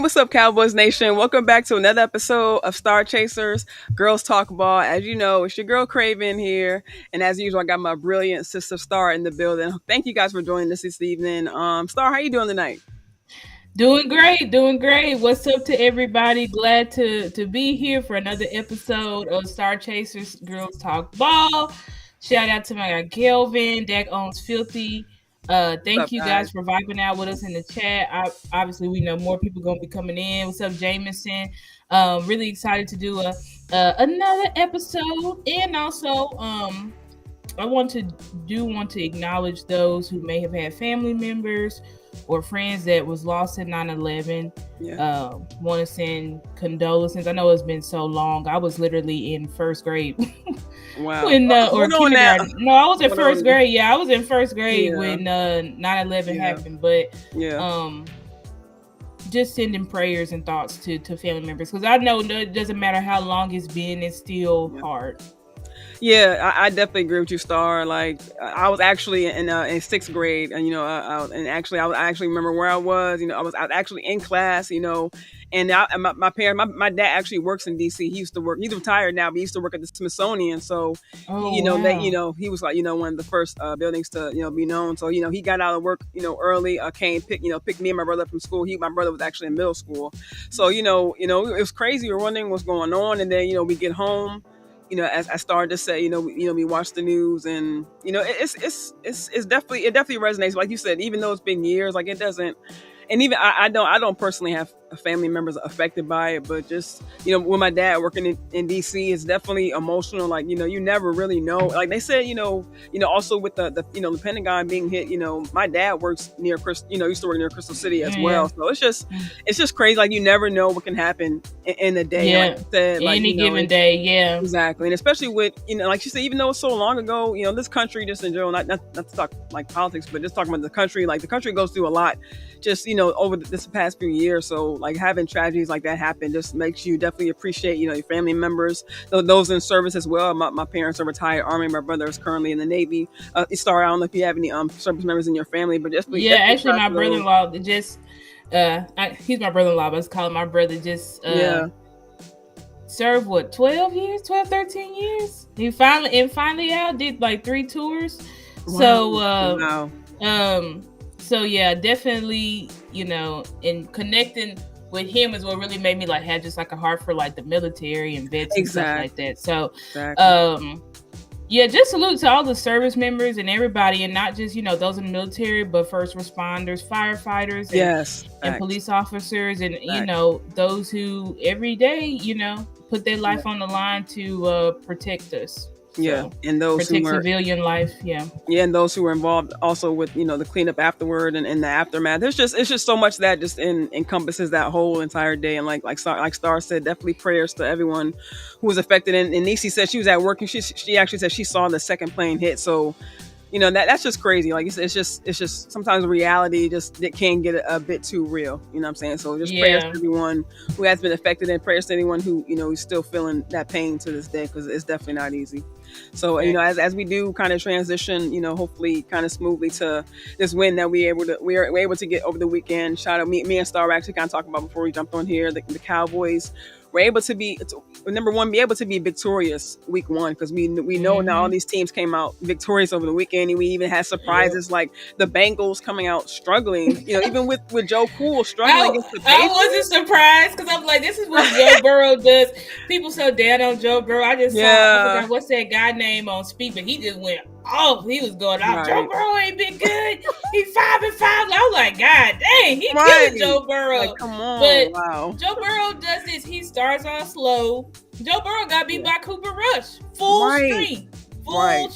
what's up, Cowboys Nation? Welcome back to another episode of Star Chasers, Girls Talk Ball. As you know, it's your girl Cravin here, and as usual, I got my brilliant sister Star in the building. Thank you guys for joining us this evening. Star, how you doing tonight? Doing great, doing great. What's up to everybody? Glad to be here for another episode of Star Chasers Girls Talk Ball. Shout out to my guy Kelvin, Dak owns Filthy. What's Thank up, you guys? guys for vibing out with us in the chat. Obviously, we know more people gonna be coming in. What's up, Jameson? Really excited to do another episode, and also I want to acknowledge those who may have had family members or friends that was lost in 9/11. Yeah. Want to send condolences. I know it's been so long. I was literally in first grade Wow. when or Hold on now. kindergarten. No, I was in Hold first on. grade. Yeah, I was in first grade Yeah. when 9/11 Yeah. happened. But Yeah. just sending prayers and thoughts to family members, because I know it doesn't matter how long it's been, it's still hard. Yeah, I definitely agree with you, Star. Like, I was actually in sixth grade, and I actually remember where I was. I was actually in class. And my parents, my dad actually works in DC. He used to work. He's retired now, but he used to work at the Smithsonian. So, Wow. he was like, one of the first buildings to be known. So, he got out of work early. Came pick me and my brother up from school. My brother was actually in middle school. So, it was crazy. We were wondering what's going on, and then we get home. As I started to say, we watch the news, and it definitely resonates. Like you said, even though it's been years, like it doesn't. And even I don't personally have family members affected by it, but just with my dad working in DC, it's definitely emotional. Like you never really know. Like they said, also with the Pentagon being hit. My dad works near used to work near Crystal City as well. So it's just crazy. Like you never know what can happen in a day. Yeah, like you said, any given day. Yeah, exactly. And especially with like you said, even though it's so long ago, this country just in general, not to talk like politics, but just talking about the country. Like the country goes through a lot. Just over this past few years, so like having tragedies like that happen just makes you definitely appreciate your family members, those in service as well. My parents are retired Army. My brother is currently in the Navy. Star, I don't know if you have any service members in your family, but actually, my brother-in-law just he's my brother-in-law, but let's call him my brother. Just served 12 years, 12, 13 years. He finally out did like 3 tours. Wow. So yeah, definitely, and connecting with him is what really made me like have just like a heart for like the military and vets and stuff like that. So, yeah, just salute to all the service members and everybody, and not just those in the military, but first responders, firefighters, and police officers, and those who every day put their life on the line to protect us. So, and those protect civilian life. And those who were involved also with the cleanup afterward and the aftermath. It's just so much that just encompasses that whole entire day. And like Star said, definitely prayers to everyone who was affected. And Nisi said she was at work, and she actually said she saw the second plane hit. So that's just crazy. Like it's just sometimes reality it can get a bit too real. You know what I'm saying? So just prayers to everyone who has been affected, and prayers to anyone who is still feeling that pain to this day, because it's definitely not easy. So as we do kind of transition, hopefully kind of smoothly to this win that we're able to get over the weekend. Shout out me and Star were actually kind of talking about before we jumped on here. The Cowboys were able to be able to be victorious week 1, because we know now all these teams came out victorious over the weekend, and we even had surprises like the Bengals coming out struggling. Even with Joe Cool struggling against the Patriots. I wasn't surprised, because I'm like, this is what Joe Burrow does. People so down on Joe Burrow. I just saw I forgot what's that guy name on speed, but he just went off. He was going off. Right. Joe Burrow ain't been good. He's 5-5. I was like, God dang, he killed Joe Burrow. Like, come on, but Joe Burrow does this. He starts off slow. Joe Burrow got beat by Cooper Rush. Full street. Like,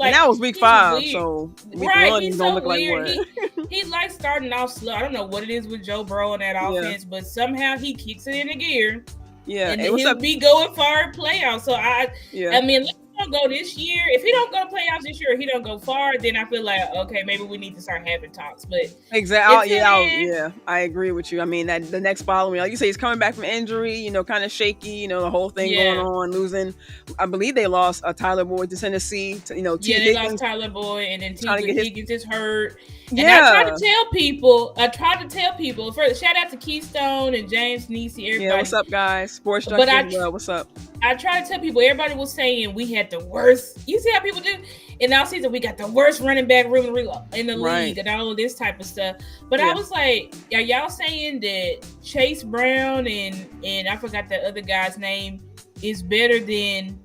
and that was week 5, so week 1 he's don't so look weird. Like what? He likes starting off slow. I don't know what it is with Joe Burrow and that offense, but somehow he kicks it into gear. Yeah, and he'll be going far in playoffs. So I mean, let's don't go this year, if he don't go to playoffs this year, or he don't go far, then I feel like, okay, maybe we need to start having talks. But exactly, yeah, I agree with you. I mean, that the next following, like you say, he's coming back from injury, kind of shaky, the whole thing going on, losing. I believe they lost Tyler Boyd to Tennessee. They lost Tyler Boyd, and then Higgins is hurt. And I tried to tell people. First, shout out to Keystone and James Nisi, everybody. Yeah, what's up, guys? Sports Junkie as well. What's up? I tried to tell people, everybody was saying we had the worst. You see how people do? In our season, we got the worst running back room in the league and all of this type of stuff. But I was like, are y'all saying that Chase Brown and I forgot the other guy's name is better than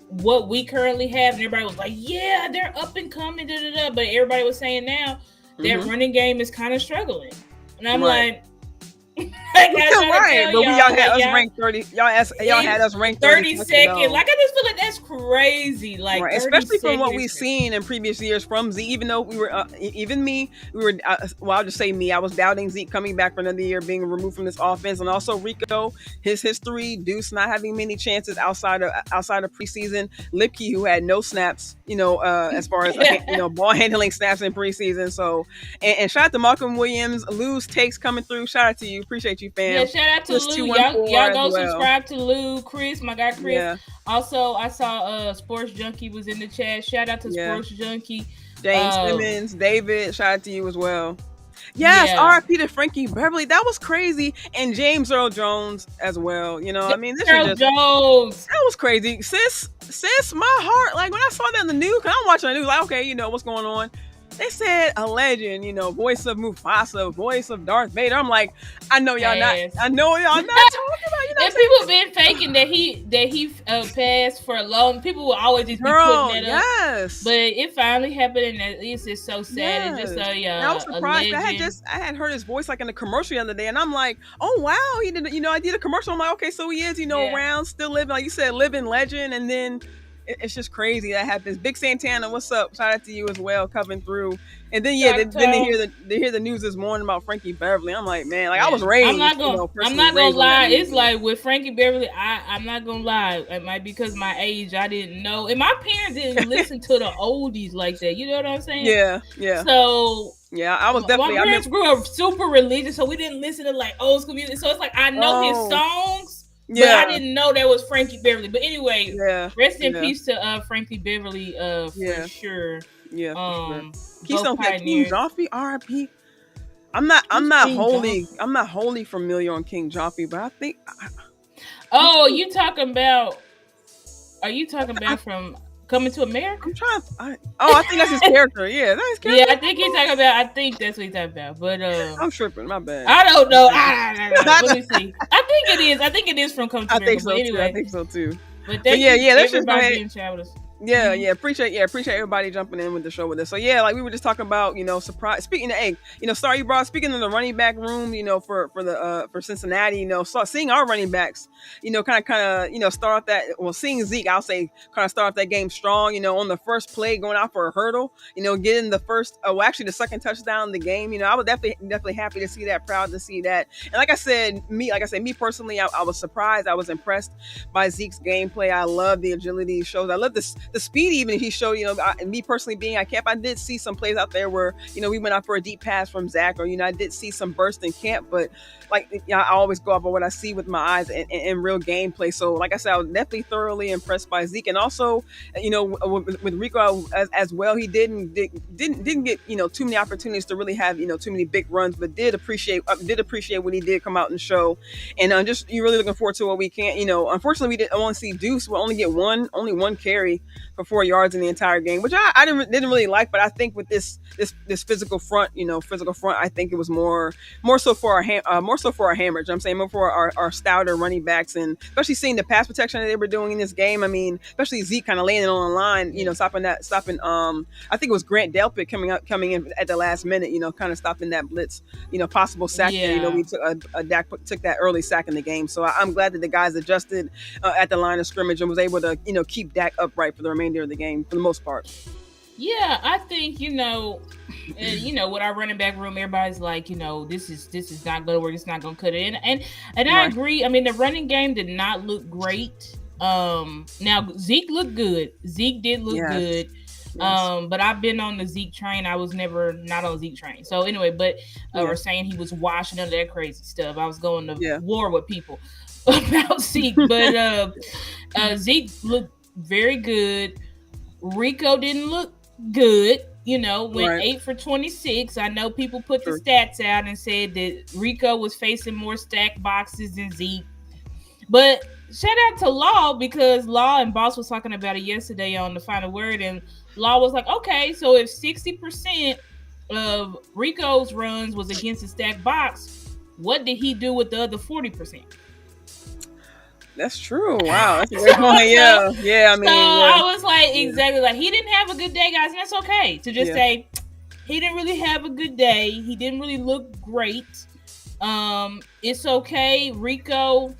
what we currently have? And everybody was like, yeah, they're up and coming, But everybody was saying now that running game is kind of struggling. And I'm like, right, but y'all had us ranked 30. Y'all had us ranked 32nd. Like, I just feel like that's crazy. Like, especially from what we've seen in previous years from Zeke. Even though we were, even me, we were. Well, I'll just say me. I was doubting Zeke coming back for another year, being removed from this offense, and also Rico, his history, Deuce not having many chances outside of preseason. Lipke, who had no snaps, as far as ball handling snaps in preseason. So, and shout out to Malcolm Williams, Lou's takes coming through. Shout out to you. Appreciate you, fam. Yeah, shout out to Lou. Y'all go subscribe to Lou, Chris, my guy Chris. Yeah. Also, I saw Sports Junkie was in the chat. Shout out to Sports Junkie. James Simmons, David, shout out to you as well. Yes, RIP to Frankie Beverly. That was crazy. And James Earl Jones as well. I mean, this is Jones. That was crazy. Sis, my heart. Like, when I saw that in the news, because I'm watching the news, like, okay, what's going on. They said a legend, voice of Mufasa, voice of Darth Vader. I'm like, I know y'all not. I know y'all not talking about. And people been faking that he passed for a long. People will always just be putting that up. But it finally happened, and it's just so sad. It's just I was surprised. I had heard his voice like in the commercial the other day, and I'm like, oh wow, he did. I did a commercial. I'm like, okay, so he is, around, still living, like you said, living legend, and then. It's just crazy that happens. Big Santana, what's up? Shout out to you as well, coming through. And then then they hear the news this morning about Frankie Beverly. I'm like, man, I was raised. I'm not gonna lie. It's like with Frankie Beverly, I'm not gonna lie. It might be because my age, I didn't know, and my parents didn't listen to the oldies like that. You know what I'm saying? Yeah. So. Yeah, I was definitely. My parents grew up super religious, so we didn't listen to like old school music. So it's like I know his songs. But I didn't know that was Frankie Beverly. But anyway, rest in peace to Frankie Beverly for sure. Yeah, for sure. Keystone said King Joffrey, R.I.P. I'm not wholly familiar on King Joffrey, but I think. Are you talking about from Coming to America? I think that's his character. Yeah, that's his character. Yeah, I think that's what he's talking about. But I'm tripping. My bad. I don't know. Let me see. I think it is from Coming to America. I think so too. But let's just go ahead. Yeah, appreciate everybody jumping in with the show with us. So like we were just talking about, surprise. Speaking of, Star, you brought speaking of the running back room, for Cincinnati, seeing our running backs, kind of, start off that. Well, seeing Zeke, I'll say, kind of start off that game strong. On the first play, going out for a hurdle, getting the first, the second touchdown in the game. I was definitely happy to see that, proud to see that. And like I said, me personally, I was surprised. I was impressed by Zeke's gameplay. I love the agility he shows. I love the speed even he showed, me personally being at camp, I did see some plays out there where, we went out for a deep pass from Zach, or, I did see some burst in camp, but I always go up on what I see with my eyes and real gameplay. So like I said, I was definitely thoroughly impressed by Zeke. And also, with Rico as well, he didn't get, too many opportunities to really have, too many big runs, but did appreciate what he did come out and show. And just, you're really looking forward to what we can, unfortunately we didn't only see Deuce, we'll only get one carry for 4 yards in the entire game, which I didn't really like. But I think with this physical front, I think it was more so for our hammers. I'm saying more for our stouter running backs, and especially seeing the pass protection that they were doing in this game. I mean, especially Zeke kind of laying it on the line, stopping. I think it was Grant Delpit coming in at the last minute, kind of stopping that blitz, possible sack. Yeah. We took that early sack in the game. So I'm glad that the guys adjusted at the line of scrimmage and was able to, keep Dak upright for the remainder of the game for the most part. Yeah, I think, with our running back room, everybody's like, this is not going to work. It's not going to cut it in. And I agree. I mean, the running game did not look great Now Zeke looked good. Zeke did look good. But I've been on the Zeke train. I was never not on the Zeke train. So anyway, but or saying he was washing under that crazy stuff. I was going to war with people about Zeke. But Zeke looked very good. Rico didn't look good. Went 8 for 26. I know people put the stats out and said that Rico was facing more stacked boxes than Zeke. But shout out to Law, because Law and Boss was talking about it yesterday on the Final Word, and Law was like, okay, so if 60% of Rico's runs was against a stacked box, what did he do with the other 40%? That's true. Wow, that's a great point. Yeah. I mean, I was like, exactly, like he didn't have a good day, guys, and that's okay to just say he didn't really have a good day. He didn't really look great. It's okay, Rico.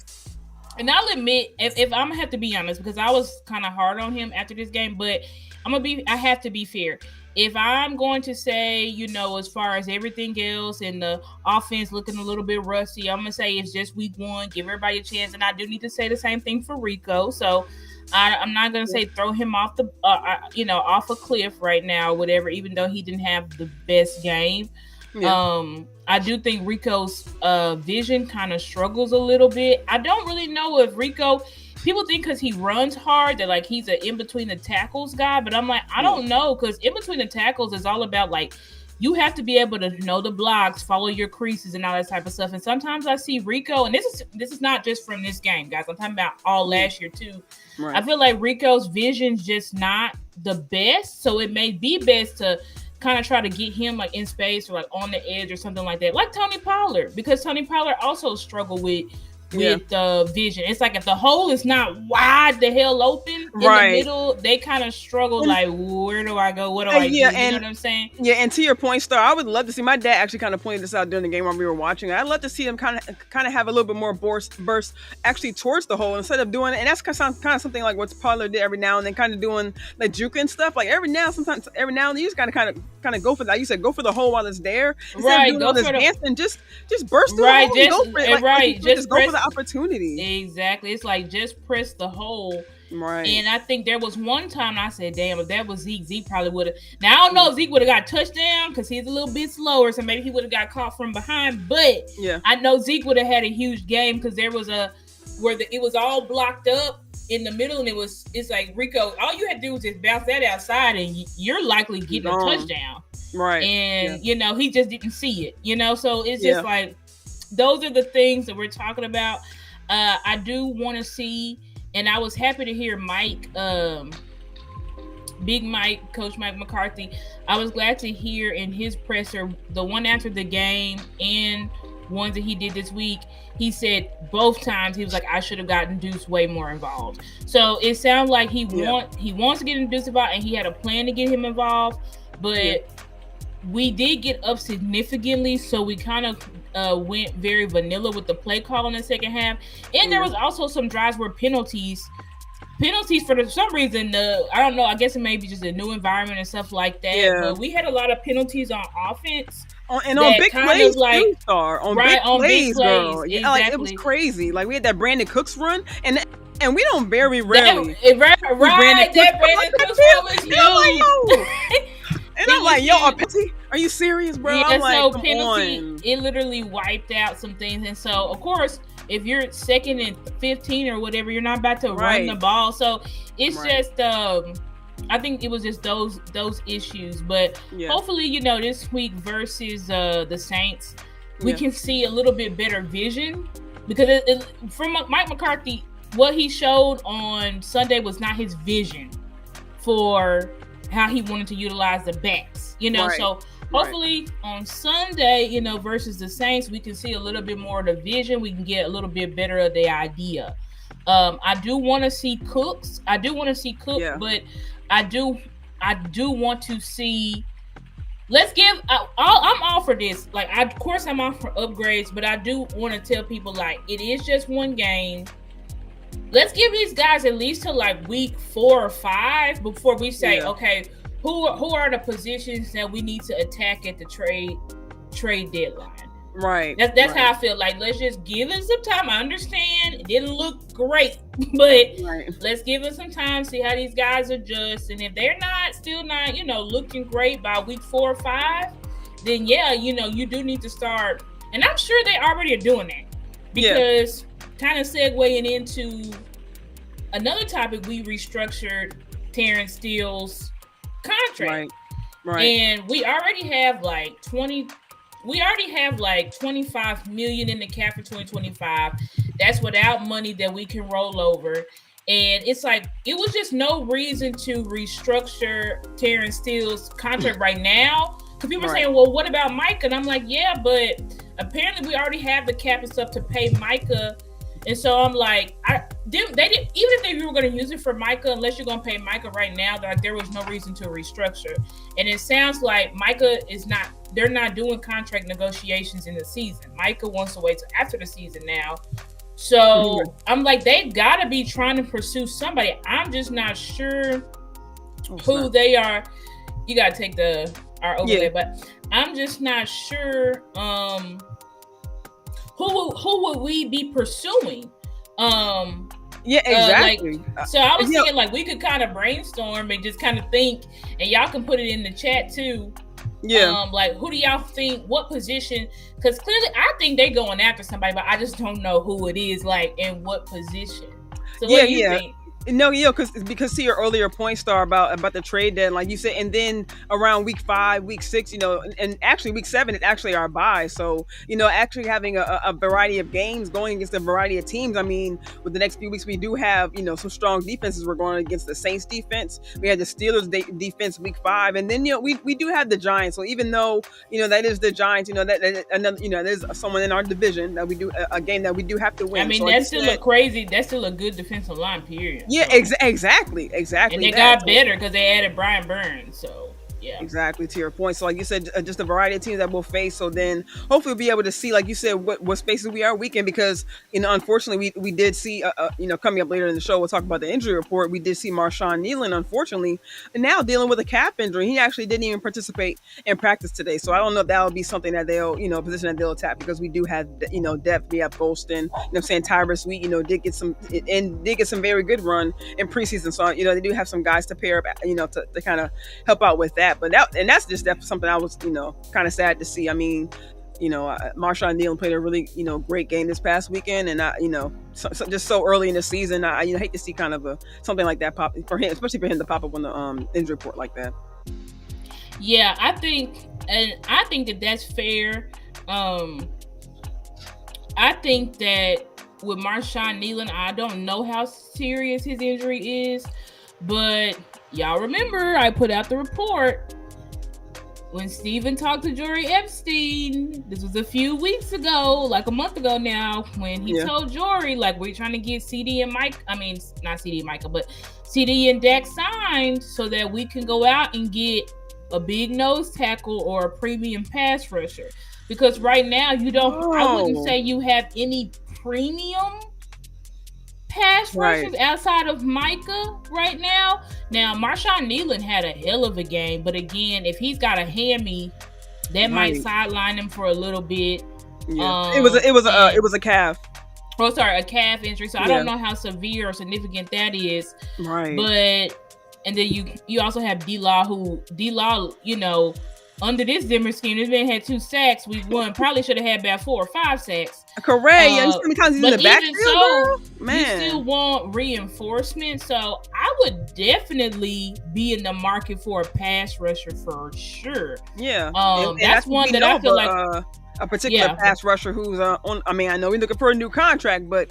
And I'll admit, if I'm gonna have to be honest, because I was kind of hard on him after this game, but I have to be fair. If I'm going to say, as far as everything else and the offense looking a little bit rusty, I'm gonna say it's just week 1. Give everybody a chance, and I do need to say the same thing for Rico. So I'm not gonna say throw him off the, off a cliff right now, or whatever. Even though he didn't have the best game. I do think Rico's vision kind of struggles a little bit. I don't really know if Rico, people think because he runs hard that like he's an in between the tackles guy, but I'm like, I don't know, because in between the tackles is all about like you have to be able to know the blocks, follow your creases, and all that type of stuff. And sometimes I see Rico, and this is not just from this game, guys. I'm talking about all last year too. Right. I feel like Rico's vision's just not the best, so it may be best to kind of try to get him like in space or like on the edge or something like that, like Tony Pollard, because Tony Pollard also struggled with vision. It's like if the hole is not wide the hell open in the middle, they kind of struggle like, where do I go? What do I do? You know what I'm saying? Yeah, and to your point, Star, I would love to see, my dad actually kind of pointed this out during the game while we were watching. I'd love to see him kind of have a little bit more burst actually towards the hole instead of doing it. And that's kind of something like what Pollard did every now and then, kind of doing like juke and stuff. Like every now and then you just gotta kind of go for that. You said go for the hole while it's there. Instead of doing all this dancing, just burst through the hole. Go for it. Just go for the opportunity. Exactly. It's like just press the hole. Right. And I think there was one time I said, damn, if that was Zeke probably would have. Now, I don't know if Zeke would have got a touchdown because he's a little bit slower, so maybe he would have got caught from behind. But I know Zeke would have had a huge game because there was it was all blocked up in the middle, and it's like, Rico, all you had to do was just bounce that outside, and you're likely getting a touchdown. Right. And, he just didn't see it, so it's just like, those are the things that we're talking about. I do want to see, and I was happy to hear Mike, Big Mike, Coach Mike McCarthy. I was glad to hear in his presser, the one after the game and ones that he did this week, he said both times he was like, I should have gotten Deuce way more involved. So it sounds like he wants to get Deuce involved, and he had a plan to get him involved, but we did get up significantly, so we kind of went very vanilla with the play call in the second half. And there was also some drives where penalties for some reason, I don't know, I guess it may be just a new environment and stuff like that. Yeah. But we had a lot of penalties on offense. And on big plays, like, too, Star. On big plays, girl. Exactly. Yeah, like, it was crazy. Like, we had that Brandon Cooks run, and we don't very rarely. That Brandon Cooks run was huge. And I'm like, yo, a penalty? Are you serious, bro? Yeah, I'm like, so come penalty, on. It literally wiped out some things. And so, of course, if you're second and 15 or whatever, you're not about to run the ball. So it's just, I think it was just those issues. But hopefully, this week versus the Saints, we can see a little bit better vision. Because from Mike McCarthy, what he showed on Sunday was not his vision for how he wanted to utilize the backs, so hopefully on Sunday, versus the Saints, we can see a little bit more of the vision. We can get a little bit better of the idea. I do want to see Cooks. But I do want to see, let's give, I'm all for this. Like, of course I'm all for upgrades, but I do want to tell people, like, it is just one game. Let's give these guys at least to like week 4 or 5 before we say, okay, who are the positions that we need to attack at the trade deadline? Right. That's how I feel. Like, let's just give him some time. I understand it didn't look great, but let's give him some time, see how these guys adjust. And if they're still not, looking great by week 4 or 5, then yeah, you do need to start. And I'm sure they already are doing that, because kind of segueing into another topic, we restructured Terrence Steele's contract. Right. And we already have like 25 million in the cap for 2025. That's without money that we can roll over. And it's like, it was just no reason to restructure Terrence Steele's contract right now. Because people are saying, well, what about Micah? And I'm like, yeah, but apparently we already have the cap and stuff to pay Micah. And so I'm like, they didn't, even if you were going to use it for Micah, unless you're going to pay Micah right now, there was no reason to restructure. And it sounds like Micah they're not doing contract negotiations in the season. Micah wants to wait till after the season now. So I'm like, they've got to be trying to pursue somebody. I'm just not sure who they are. You got to take our overlay, but I'm just not sure who would we be pursuing. Exactly. So I was thinking, like, we could kind of brainstorm and just kind of think, and y'all can put it in the chat too. Like, who do y'all think, what position? Because clearly I think they're going after somebody, but I just don't know who it is, like, in what position. So what do you think? No, because to your earlier point, Star, about the trade deadline, like you said, and then around week 5, week 6, and actually week 7 is actually our bye. So, actually having a variety of games going against a variety of teams. I mean, with the next few weeks, we do have, some strong defenses. We're going against the Saints defense. We had the Steelers defense week 5, and then, we do have the Giants. So even though, that is the Giants, that another, there's someone in our division that we do a game that we do have to win. I mean, so that's still a good defensive line, period. Yeah, exactly. And they got better because they added Brian Burns. So, yeah. Exactly, to your point. So, like you said, just a variety of teams that we'll face. So then, hopefully, we'll be able to see, like you said, what spaces we are weak in. Because, unfortunately, we did see, coming up later in the show, we'll talk about the injury report. We did see Marshawn Nealon, unfortunately, now dealing with a calf injury. He actually didn't even participate in practice today. So I don't know if that will be something that they'll, position that they'll attack, because we do have, depth. We have Golston, Tyrus Wheat, did get some very good run in preseason. So, they do have some guys to pair up, to kind of help out with that. But that's just something I was, kind of sad to see. I mean, Marshawn Nealon played a really, great game this past weekend, and just so early in the season, I hate to see kind of something like that pop for him, especially for him to pop up on the injury report like that. Yeah, I think that that's fair. I think that with Marshawn Nealon, I don't know how serious his injury is, but y'all remember I put out the report when Steven talked to Jory Epstein. This was a few weeks ago, like a month ago now, when he told Jory, like, we're trying to get CD and Mike. I mean, not CD and Micah, but CD and Dak signed so that we can go out and get a big nose tackle or a premium pass rusher. Because right now you don't. I wouldn't say you have any premium pass rushers outside of Micah right now. Now, Marshawn Nealon had a hell of a game, but again, if he's got a hammy, that might sideline him for a little bit. Yeah. It was a calf. Oh, sorry, a calf injury. So I don't know how severe or significant that is. Right. But and then you also have D-Law, under this Zimmer scheme, this man had 2 sacks. We won. Probably should have had about 4 or 5 sacks. Correct. How many times he's in the backfield, so, man. You still want reinforcement. So I would definitely be in the market for a pass rusher for sure. Yeah. That's one that I feel like a particular pass rusher who's on. I mean, I know we're looking for a new contract, but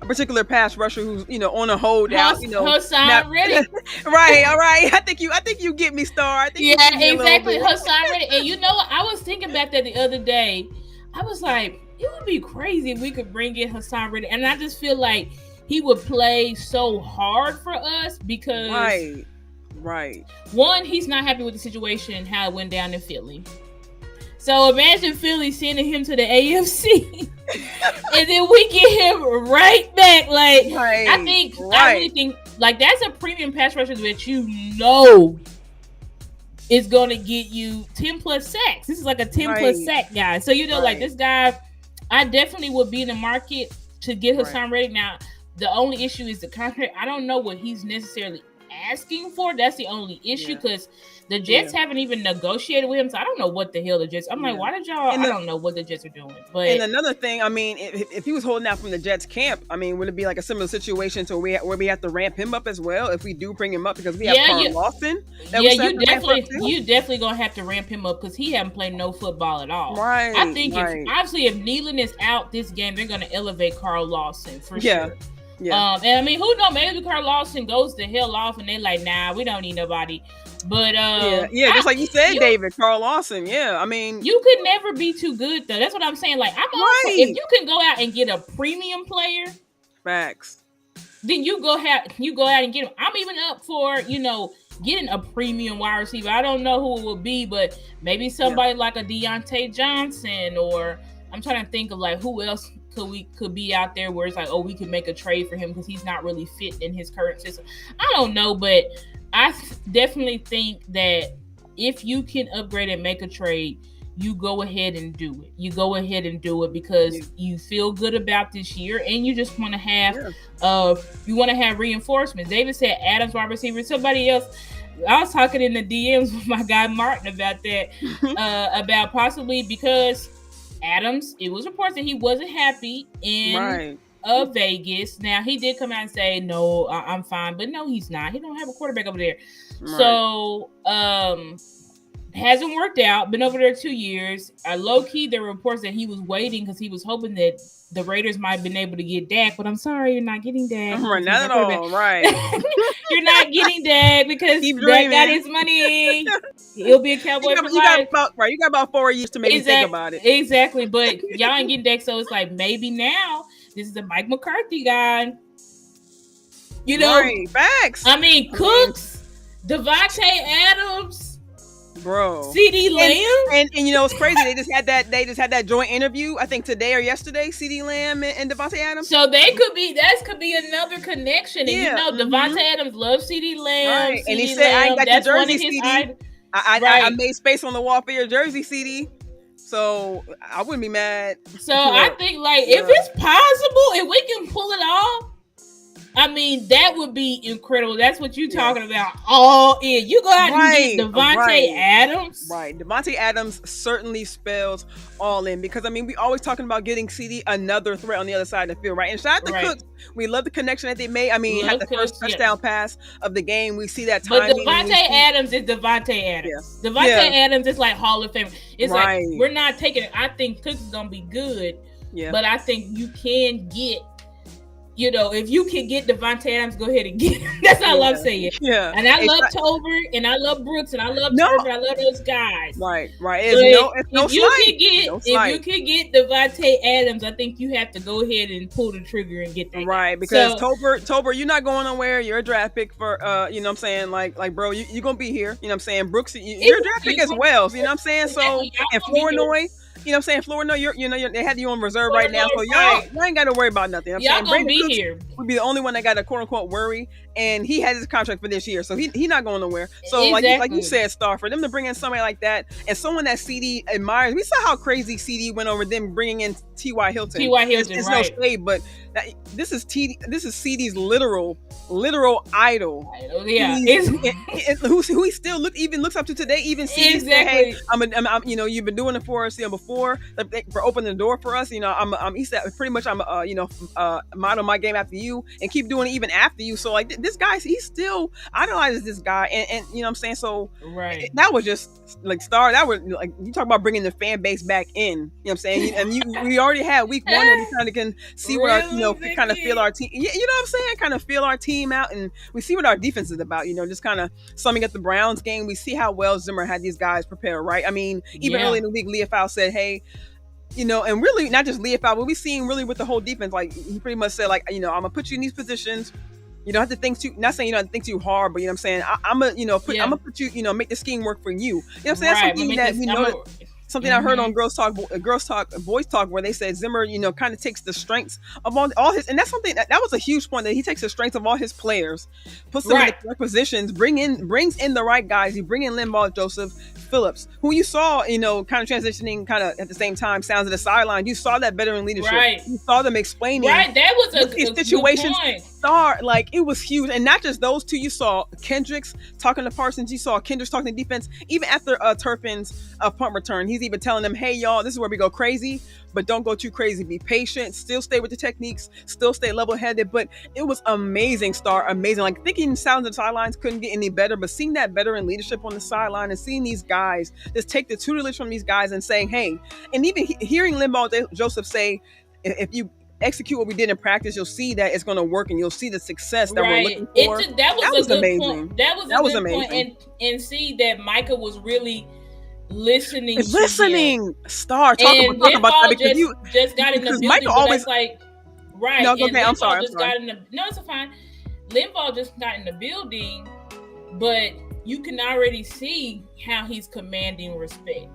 a particular pass rusher who's on a holdout. Hassan Reddick. Right. All right. I think you get me, Star. I think exactly. Hassan Reddick. And I was thinking about that the other day. I was like, it would be crazy if we could bring in Hassan Reddick, and I just feel like he would play so hard for us because right. One, he's not happy with the situation how it went down in Philly. So imagine Philly sending him to the AFC, and then we get him right back. Like, I really think like that's a premium pass rusher that is going to get you 10 plus sacks. This is like a 10 plus sack guy. So, like this guy, I definitely would be in the market to get Hassan Reddick. Now, the only issue is the contract. I don't know what he's necessarily asking for. That's the only issue, because the Jets haven't even negotiated with him, so I don't know what the hell the Jets. I'm like, why did y'all? I don't know what the Jets are doing. But and another thing, I mean, if he was holding out from the Jets camp, I mean, would it be like a similar situation to where we have to ramp him up as well if we do bring him up, because we have Carl Lawson? You definitely gonna have to ramp him up because he hasn't played no football at all. Right. I think if Nealon is out this game, they're gonna elevate Carl Lawson for sure. Yeah. And I mean, who knows? Maybe Carl Lawson goes the hell off, and they like, nah, we don't need nobody. But just like you said, David, Carl Lawson. Yeah, I mean, you could never be too good though. That's what I'm saying. Like, I'm also, if you can go out and get a premium player, facts, then you go out and get him. I'm even up for getting a premium wide receiver. I don't know who it will be, but maybe somebody like a Deontay Johnson, or I'm trying to think of like who else could be out there where it's like, oh, we could make a trade for him because he's not really fit in his current system. I don't know, but I definitely think that if you can upgrade and make a trade, you go ahead and do it. You go ahead and do it because you feel good about this year, and you just want to have reinforcements. David said Adams wide receiver. Somebody else, I was talking in the DMs with my guy Martin about that, about possibly because Adams, it was reports that he wasn't happy in Vegas. Now, he did come out and say, no, I'm fine. But no, he's not. He don't have a quarterback over there. Right. So, hasn't worked out. Been over there 2 years. Low-key, there were reports that he was waiting because he was hoping that the Raiders might have been able to get Dak. But I'm sorry, you're not getting Dak. Right, not at all. Right. You're not getting Dak because Dak got his money. He'll be a Cowboy. You got about 4 years to maybe think about it. Exactly. But y'all ain't getting Dak, so it's like maybe now this is the Mike McCarthy guy. Right. Facts. I mean, Cooks, Devontae Adams, bro, CeeDee Lamb, and it's crazy. They just had that joint interview, I think today or yesterday. CeeDee Lamb and Devontae Adams. So that could be another connection. And Devontae Adams loves CeeDee Lamb. Right. And he said, "I ain't got your jersey, CeeDee. I made space on the wall for your jersey, CeeDee." So I wouldn't be mad. So I think if it's possible, if we can pull it off, I mean, that would be incredible. That's what you're talking about. All in. You go out and get Devontae Adams. Right. Devontae Adams certainly spells all in, because, I mean, we always talking about getting CeeDee another threat on the other side of the field, right? And shout out to Cooks. We love the connection that they made. I mean, had the first touchdown pass of the game. We see that timing. But Devontae Adams is Devontae Adams. Yeah. Devontae Adams is like Hall of Fame. It's like, we're not taking it. I think Cooks is going to be good. Yeah. But I think you can get, if you can get Devontae Adams, go ahead and get him. That's all I'm saying. Yeah. And I love Tolbert, and I love Brooks, and I love Turbin. I love those guys. Right. If you can get Devontae Adams, I think you have to go ahead and pull the trigger and get that. Right. Because Tolbert, you're not going nowhere. You're a draft pick for, you know what I'm saying? Like, bro, you're going to be here. You know what I'm saying? Brooks, you're a draft pick as well. You know what I'm saying? So, and Flournoy. You know what I'm saying? Florida, they had you on reserve right now, so y'all ain't got to worry about nothing. Y'all gonna be here. Would be the only one that got a quote unquote worry, and he has his contract for this year, so he not going nowhere. So like you said, Star, for them to bring in somebody like that and someone that CeeDee admires, we saw how crazy CeeDee went over them bringing in T.Y. Hilton. It's no shade, but this is CeeDee's literal idol. Yeah, who he still looks up to today. Even CeeDee said, "Hey, I'm you've been doing it for us, before for opening the door for us. He said pretty much model my game after you and keep doing it even after you. So like this guy, he still idolizes this guy, and you know what I'm saying. So that was just like Star. That was like you talk about bringing the fan base back in. You know what I'm saying? And we already had week one where we kind of can see what our kind of feel our team. You know what I'm saying? Kind of feel our team out, and we see what our defense is about. Just kind of summing up the Browns game. We see how well Zimmer had these guys prepared. Right? I mean, even early in the week, Leofow said, "Hey." And really not just Leofow, but we seen really with the whole defense, like he pretty much said, like, I'm gonna put you in these positions. You don't have to think too. Not saying you don't have to think too hard, but you know what I'm saying. I'm gonna put you. Make the scheme work for you. You know what I'm saying? That's something that we know. something I heard on Girls Talk, Boys Talk, where they said Zimmer, kind of takes the strengths of all his, and that's something that was a huge point, that he takes the strengths of all his players, puts them in the correct positions, brings in the right guys. He bring in Limbaugh, Joseph, Phillips, who you saw, kind of transitioning kind of at the same time, sounds at the sideline. You saw that veteran leadership. Right. You saw them explaining. Right. That was a situations. Like, it was huge. And not just those two. You saw Kendricks talking to Parsons. You saw Kendricks talking to defense. Even after Turpin's punt return, he's even telling them, hey, y'all, this is where we go crazy, but don't go too crazy. Be patient. Still stay with the techniques. Still stay level-headed. But it was amazing, Star. Amazing. Like, thinking sounds of the sidelines couldn't get any better, but seeing that veteran leadership on the sideline and seeing these guys just take the tutelage from these guys and saying, hey, and even hearing Limbaugh Joseph say, if you execute what we did in practice, you'll see that it's going to work, and you'll see the success that we're looking for. That was a good amazing. Point. That was a good amazing point. And see that Micah was really listening. Star, talk about that, because you just got in the building. Micah always right. No, okay, I'm sorry. No, it's fine. Limbaugh just got in the building, but you can already see how he's commanding respect.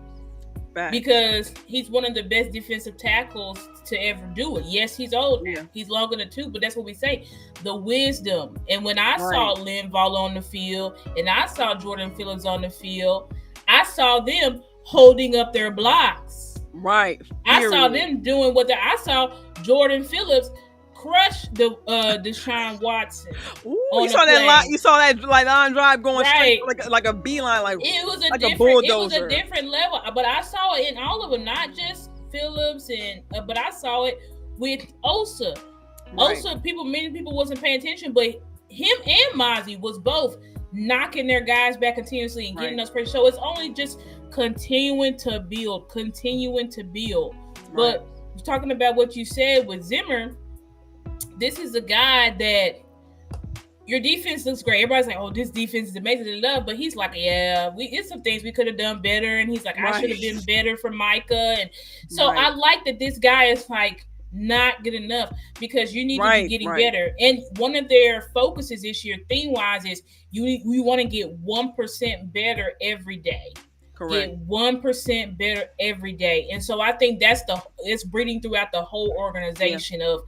Because he's one of the best defensive tackles to ever do it. Yes, he's old now. He's longer than 2, but that's what we say. The wisdom. And when I saw Limbaugh on the field and I saw Jordan Phillips on the field, I saw them holding up their blocks. Right. I saw them doing I saw Jordan Phillips crush the Deshaun Watson. Ooh, you saw that line drive going straight like a beeline, it was a different level. But I saw it in all of them, not just Phillips but I saw it with Osa. Osa, many people wasn't paying attention, but him and Mozzie was both knocking their guys back continuously and getting those pressure. So it's only just continuing to build. But talking about what you said with Zimmer, this is a guy that your defense looks great. Everybody's like, oh, this defense is amazing. But he's like, yeah, it's some things we could have done better. And he's like, I should have been better for Micah. And so I like that this guy is like not good enough, because you need to be getting better. And one of their focuses this year, theme-wise, is you want to get 1% better every day. Correct. Get 1% better every day. And so I think it's breeding throughout the whole organization of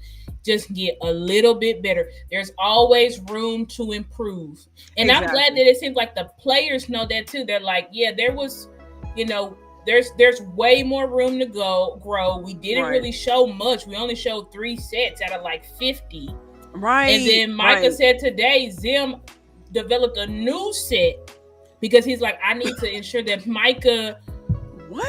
just get a little bit better. There's always room to improve. And I'm glad that it seems like the players know that too. They're like, yeah, there was, there's way more room to grow. We didn't really show much. We only showed 3 sets out of like 50. Right. And then Micah said today, Zim developed a new set, because he's like, I need to ensure that Micah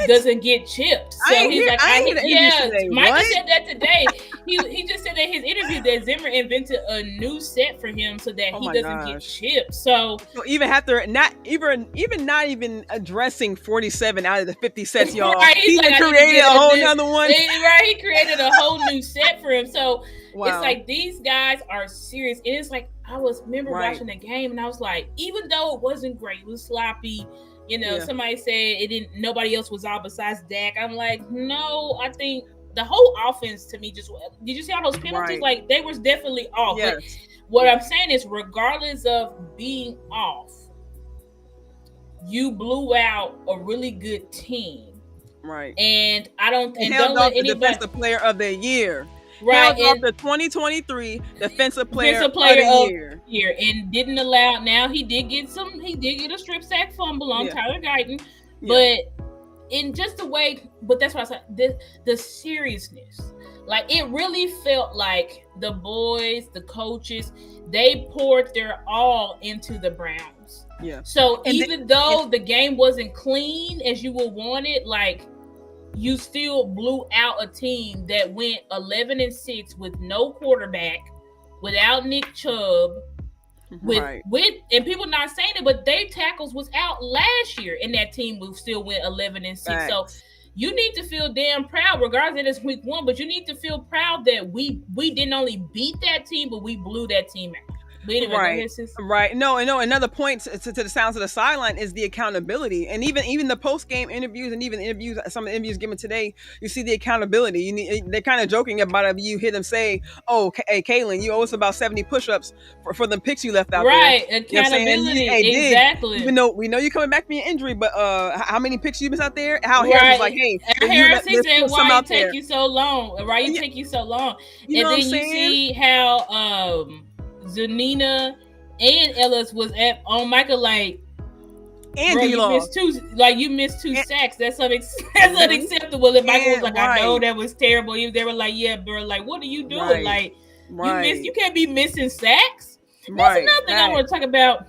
doesn't get chipped. So Micah said that today. He just said in his interview that Zimmer invented a new set for him so that he doesn't get chipped. So even after not even addressing 47 out of the 50 sets, y'all, he created a whole nother one. He created a whole new set for him. So it's like these guys are serious. And it's like I remember watching the game, and I was like, even though it wasn't great, it was sloppy. Somebody said nobody else was out besides Dak. I'm like, no, I think the whole offense to me did you see all those penalties? Like, they was definitely off. Yes. But what I'm saying is, regardless of being off, you blew out a really good team. Right. And I don't think held off the defensive player of the year. Right. Held off the 2023 defensive player of the year. And didn't allow. Now he did get a strip sack fumble on Tyler Guyton. But in just the way, but that's what I said, the seriousness. Like, it really felt like the boys, the coaches, they poured their all into the Browns. Yeah. So even though the game wasn't clean as you would want it, like, you still blew out a team that went 11-6 with no quarterback, without Nick Chubb, with and people not saying it, but their tackles was out last year, and that team still went 11-6. Right. So you need to feel damn proud, regardless that it's week 1, but you need to feel proud that we didn't only beat that team, but we blew that team out. But anyway, go ahead, sis. Right. No, another point to the sounds of the sideline is the accountability. And even the post game interviews and even interviews, some of the interviews given today, you see the accountability. They're kind of joking about it. You hear them say, "Oh, hey, Kaylin, you owe us about 70 push-ups for the picks you left out there." Right, accountability, exactly. Even though we know you're coming back from your injury, but how many picks you missed out there? How Harris was like, "Hey, Harris, he said, why it take you so long? Why you take you so long?" And then you see how Zanina and Ellis was on Michael like, and bro, you missed two sacks. That's unacceptable. And Michael was like, I know that was terrible. They were like, yeah, bro, like, what are you doing? Like, you can't be missing sacks. That's another thing I want to talk about.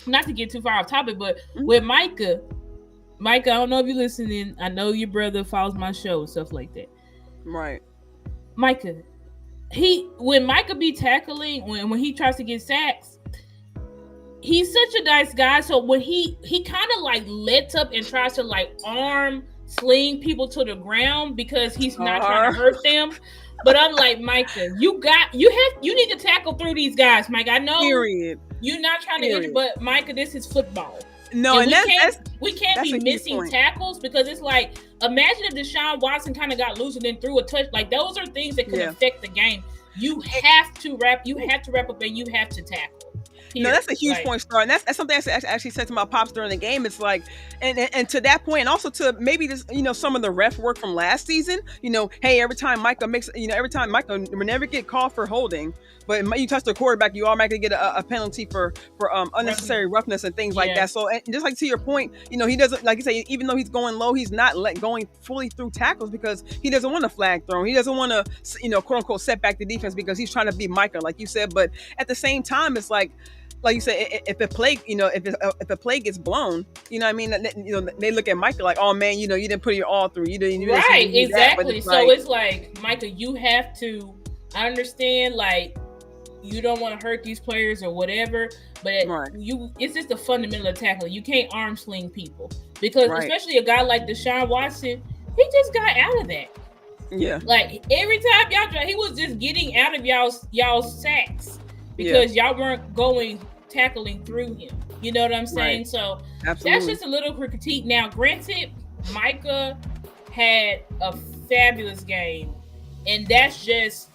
Not to get too far off topic, but with Micah, I don't know if you're listening. I know your brother follows my show and stuff like that. Right. Micah, when Micah be tackling, when he tries to get sacks, he's such a nice guy. So when he kind of like lets up and tries to like arm sling people to the ground because he's not trying to hurt them. But I'm like, Micah, you need to tackle through these guys, Mike. I know you're not trying to injure, but Micah, this is football. No, and we can't be missing tackles because it's like, imagine if Deshaun Watson kind of got loose and then threw a touch. Like, those are things that could affect the game. You have to wrap up and you have to tackle. No, that's a huge point, Star, and that's something I actually said to my pops during the game. It's like, and to that point, and also to maybe this, some of the ref work from last season. Hey, every time Micah will never get called for holding, but you touch the quarterback, you automatically get a penalty for unnecessary roughness and things like that. So, and just like to your point, he doesn't, like you say, even though he's going low, he's not going fully through tackles because he doesn't want a flag thrown. He doesn't want to, quote unquote, set back the defense because he's trying to be Micah, like you said. But at the same time, it's like you said, if a play, if a play gets blown, what I mean, they look at Micah like, oh man, you didn't put your all through. You didn't right, exactly. So it's like, Micah, you have to understand, like, you don't want to hurt these players or whatever, but it's just a fundamental tackle. You can't arm sling people because especially a guy like Deshaun Watson, he just got out of that. Yeah, like every time he was just getting out of y'all's sacks. Because y'all weren't tackling through him. You know what I'm saying? Right. So that's just a little critique. Now, granted, Micah had a fabulous game, and that's just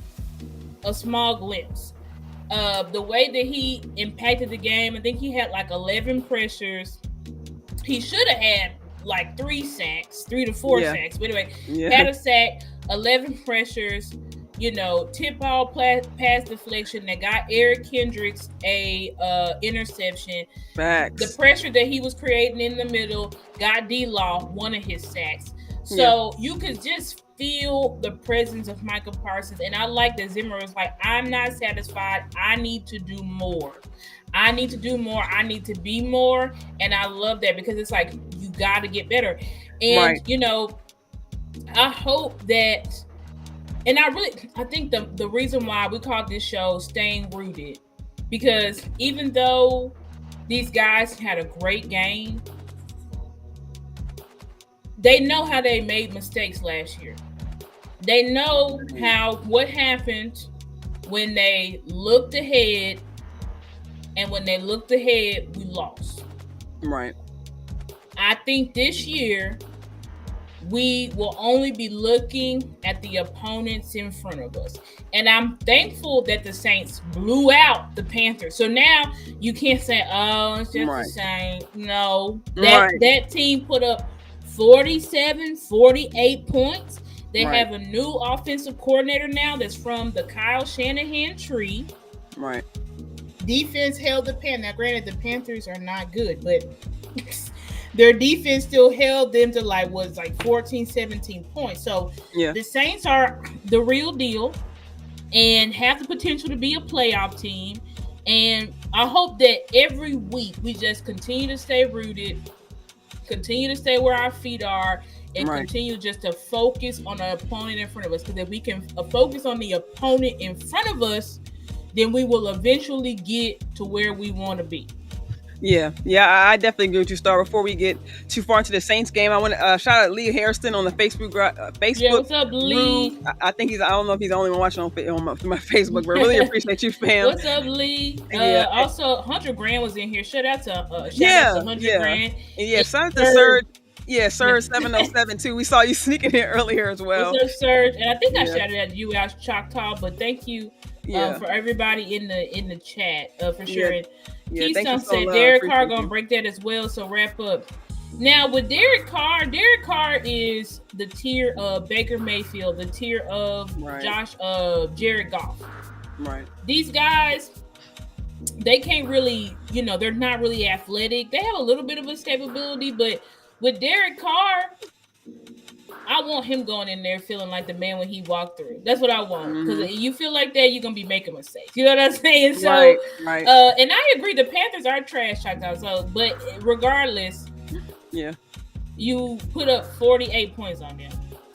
a small glimpse. The way that he impacted the game, I think he had like 11 pressures. He should have had like 3 to 4 sacks. But anyway, had a sack, 11 pressures. Tip ball pass deflection that got Eric Kendricks a interception. Facts. The pressure that he was creating in the middle got D-Law one of his sacks. So you could just feel the presence of Michael Parsons. And I like that Zimmer was like, I'm not satisfied. I need to do more. I need to do more. I need to be more. And I love that because it's like, you got to get better. And, I hope that. And I think the reason why we call this show Staying Rooted, because even though these guys had a great game, they know how they made mistakes last year. They know what happened when they looked ahead, and when they looked ahead, we lost. Right. I think this year, we will only be looking at the opponents in front of us. And I'm thankful that the Saints blew out the Panthers. So now you can't say, oh, it's just the same. No. That team put up 47, 48 points. They have a new offensive coordinator now that's from the Kyle Shanahan tree. Right. Defense held the pen. Now, granted, the Panthers are not good, but their defense still held them to 14, 17 points. So the Saints are the real deal and have the potential to be a playoff team. And I hope that every week we just continue to stay rooted, continue to stay where our feet are, and continue just to focus on the opponent in front of us. Because if we can focus on the opponent in front of us, then we will eventually get to where we want to be. Yeah, I definitely agree with you, Star. Before we get too far into the Saints game, I want to shout out Lee Harrison on the Yeah, Facebook what's up, group. Lee? I think I don't know if he's the only one watching on my Facebook, but really appreciate you, fam. What's up, Lee? Yeah, Also, 100 Grand was in here. Shout out to yeah, 100 yeah, Grand. yeah. Shout out to Serge. Serge. Yeah, Serge 707 too. We saw you sneaking in earlier as What's well. up, Serge? And I think I Yeah. shouted at you out Choctaw, but thank you Yeah. for everybody in the chat for sure. Yeah, Keystone said Derek Carr gonna break that as well. So wrap up. Now with Derek Carr is the tier of Baker Mayfield, the tier of Jared Goff. Right. These guys, they can't really, they're not really athletic. They have a little bit of escapability, but with Derek Carr, I want him going in there feeling like the man when he walked through. That's what I want. Because you feel like that, you're gonna be making mistakes. You know what I'm saying? So, right. And I agree, the Panthers are trash, so, but regardless, yeah, you put up 48 points on them.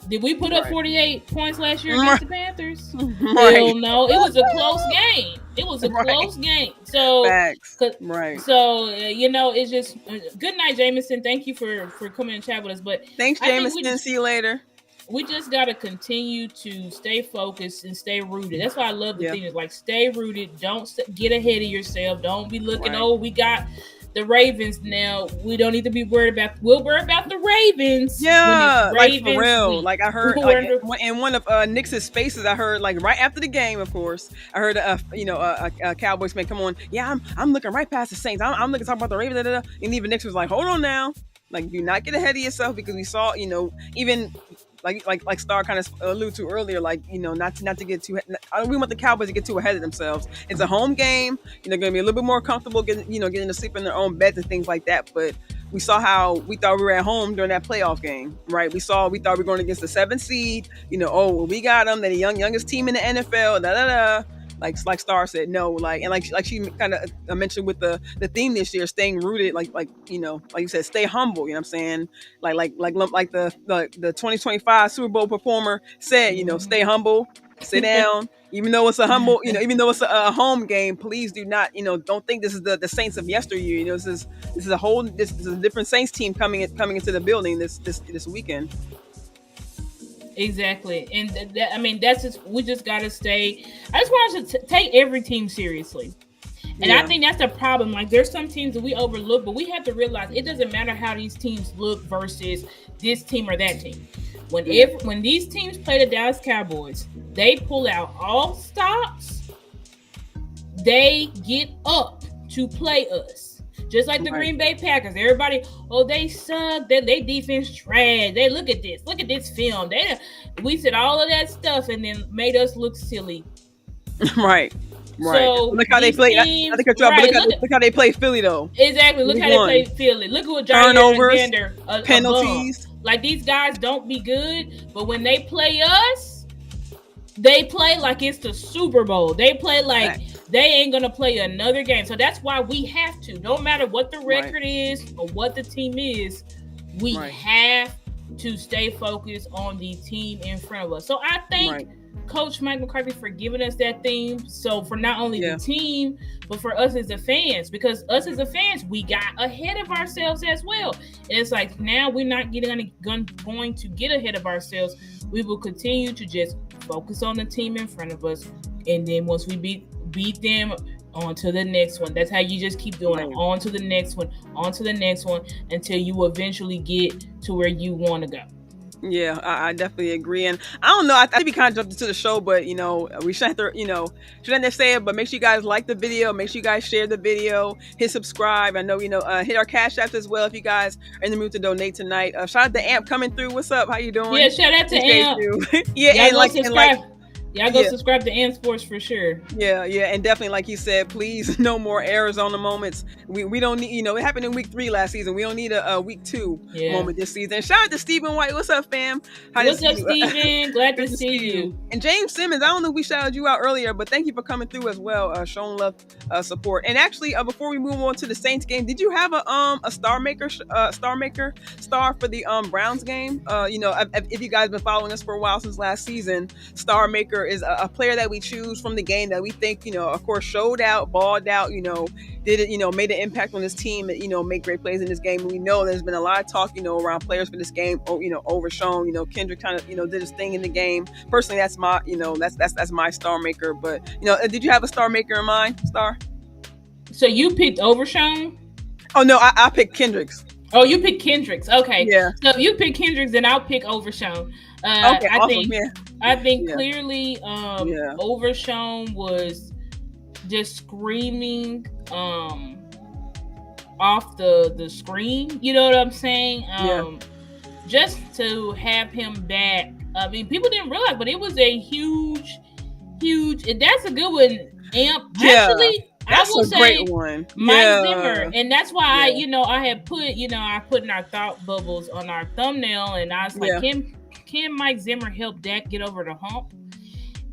Did we put up 48 points last year against the Panthers? Hell no. It was a close game. Close game. So, So, it's just good night, Jameson. Thank you for coming and chat with us. But thanks, Jameson. See you later. We just got to continue to stay focused and stay rooted. That's why I love the thing is like stay rooted. Don't get ahead of yourself. Don't be looking, we got the Ravens now. We don't need to be worried about. We'll worry about the Ravens. Yeah, Ravens, like for real. Like I heard in one of Nick's spaces, I heard like right after the game, of course, I heard a Cowboys fan come on. Yeah, I'm looking right past the Saints. I'm looking talk about the Ravens. And even Nick was like, hold on now, like do not get ahead of yourself because we saw even. Like Star kind of alluded to earlier, like not to get too. We want the Cowboys to get too ahead of themselves. It's a home game. They're going to be a little bit more comfortable getting to sleep in their own beds and things like that. But we saw how we thought we were at home during that playoff game, right? We thought we were going against the 7th seed. We got them. They're the youngest team in the NFL. Da da da. Like Star said, no, like she kind of mentioned with the theme this year, staying rooted, like you said, stay humble. You know what I'm saying? Like the 2025 Super Bowl performer said, stay humble, sit down. Even though it's a home game, please do not, don't think this is the Saints of yesteryear. This is a different Saints team coming into the building this weekend. Exactly. And that's just, we just got to stay. I just want us to take every team seriously. And I think that's the problem. Like there's some teams that we overlook, but we have to realize it doesn't matter how these teams look versus this team or that team. When these teams play the Dallas Cowboys, they pull out all stops. They get up to play us. Just like the Green Bay Packers, everybody, they suck. They defense trash. They look at this film. We said all of that stuff and then made us look silly. Right. So look how they play. Look how they play Philly though. Exactly. Look how they play Philly. Look at what Johnny Alexander, penalties. Like these guys don't be good, but when they play us, they play like it's the Super Bowl. They play like they ain't going to play another game. So that's why we have to, no matter what the record is or what the team is, we have to stay focused on the team in front of us. So I thank Coach Mike McCarthy for giving us that theme. So for not only the team, but for us as the fans, because us as the fans, we got ahead of ourselves as well. And it's like, now we're not going to get ahead of ourselves. We will continue to just focus on the team in front of us. And then once we beat them, on to the next one. That's how you just keep doing it. On to the next one, until you eventually get to where you want to go. Yeah, I definitely agree. And I don't know, I think we kind of jumped into the show, but we shouldn't have to say it, but make sure you guys like the video, make sure you guys share the video, hit subscribe. I know, hit our Cash Apps as well if you guys are in the mood to donate tonight. Shout out to Amp coming through. What's up? How you doing? Yeah, shout out to Amp. Y'all go subscribe to Ant Sports for sure. Yeah, and definitely, like you said, please, no more Arizona moments. We don't need, it happened in week 3 last season. We don't need a week 2 moment this season. Shout out to Stephen White. What's up, fam? What's up, Stephen? Glad to see you. And James Simmons, I don't know if we shouted you out earlier, but thank you for coming through as well, showing love, support. And actually, before we move on to the Saints game, did you have a star for the Browns game? If you guys been following us for a while since last season, Star Maker is a player that we choose from the game that we think, of course, showed out, balled out, did did it, made an impact on this team and, make great plays in this game. And we know there's been a lot of talk, around players for this game, overshown. Kendrick kind of, did his thing in the game. Personally, that's my, that's my star maker. But, did you have a star maker in mind, Star? So you picked Overshown? Oh, no, I picked Kendricks. Oh, you picked Kendricks. Okay. Yeah. So if you pick Kendricks, then I'll pick Overshown. Okay, awesome. I think clearly Overshown was just screaming off the screen. You know what I'm saying? Just to have him back. I mean, people didn't realize, but it was a huge. That's a good one. Amp. Yeah. Actually, That's I will a great one. Mike Zimmer. And that's why I had put, I put in our thought bubbles on our thumbnail, and I was like, can Mike Zimmer help Dak get over the hump?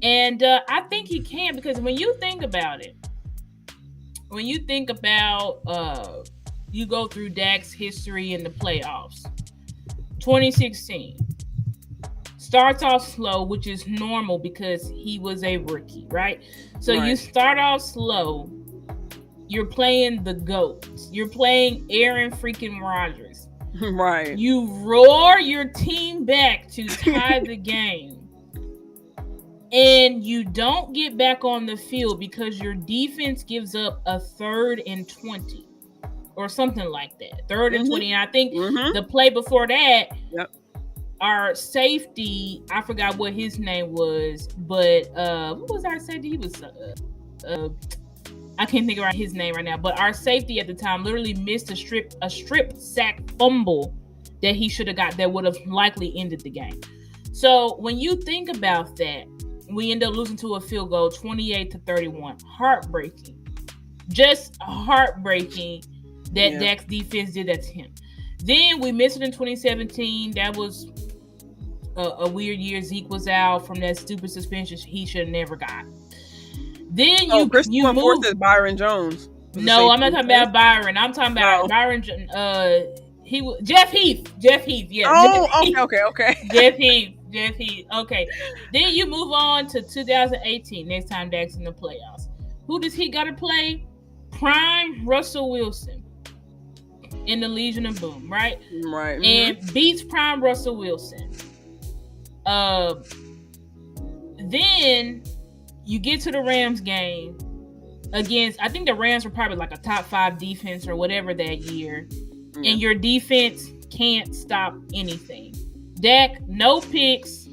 And I think he can, because when you think about it, you go through Dak's history in the playoffs. 2016 starts off slow, which is normal because he was a rookie, right? So you start off slow. You're playing the GOATs. You're playing Aaron freaking Rodgers. Right. You roar your team back to tie the game. And you don't get back on the field because your defense gives up a 3rd and 20 or something like that. 3rd and 20. And I think the play before that, our safety, I forgot what his name was, but what was our safety? He was I can't think of his name right now, but our safety at the time literally missed a strip sack fumble that he should have got that would have likely ended the game. So when you think about that, we end up losing to a field goal, 28-31. Heartbreaking. Just heartbreaking that Dak's defense did that to him. Then we missed it in 2017. That was a weird year. Zeke was out from that stupid suspension he should have never got. Then you move to Byron Jones. No, I'm not talking about Byron. I'm talking about Byron. Jeff Heath. Yeah. Oh, okay. Jeff Heath. Okay. Then you move on to 2018. Next time Dak's in the playoffs. Who does he got to play? Prime Russell Wilson in the Legion of Boom, right? Right. And beats Prime Russell Wilson. Then you get to the Rams game against, I think the Rams were probably like a top 5 defense or whatever that year. And your defense can't stop anything. Dak, no picks,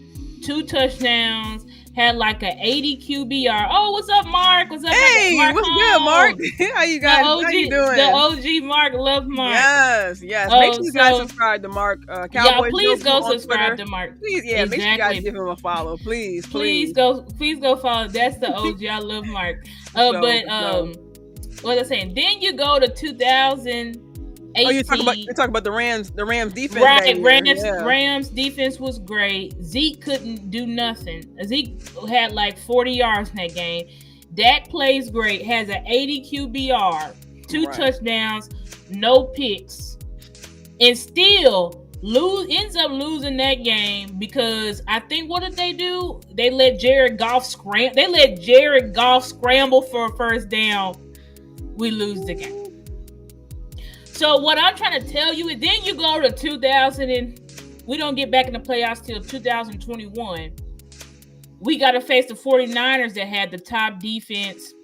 2 touchdowns, had like a 80 QBR. Oh, what's up, Mark? What's up? Hey, Mark what's Holmes? good, Mark? How you guys? How you doing? The OG Mark, love Mark. Yes. Make sure you guys subscribe to Mark. Cowboys please go Nation subscribe to Mark. Please, make sure you guys give him a follow, please. Please go follow. That's the OG. I love Mark. What was I saying? Then you go to 2018. Oh, you're talking about the Rams defense. Right, Rams defense was great. Zeke couldn't do nothing. Zeke had like 40 yards in that game. Dak plays great, has an 80 QBR, 2 touchdowns, no picks, and still ends up losing that game because I think, what did they do? They let Jared Goff scramble for a first down. We lose the game. So what I'm trying to tell you is, then you go to 2000 and we don't get back in the playoffs till 2021. We got to face the 49ers that had the top defense.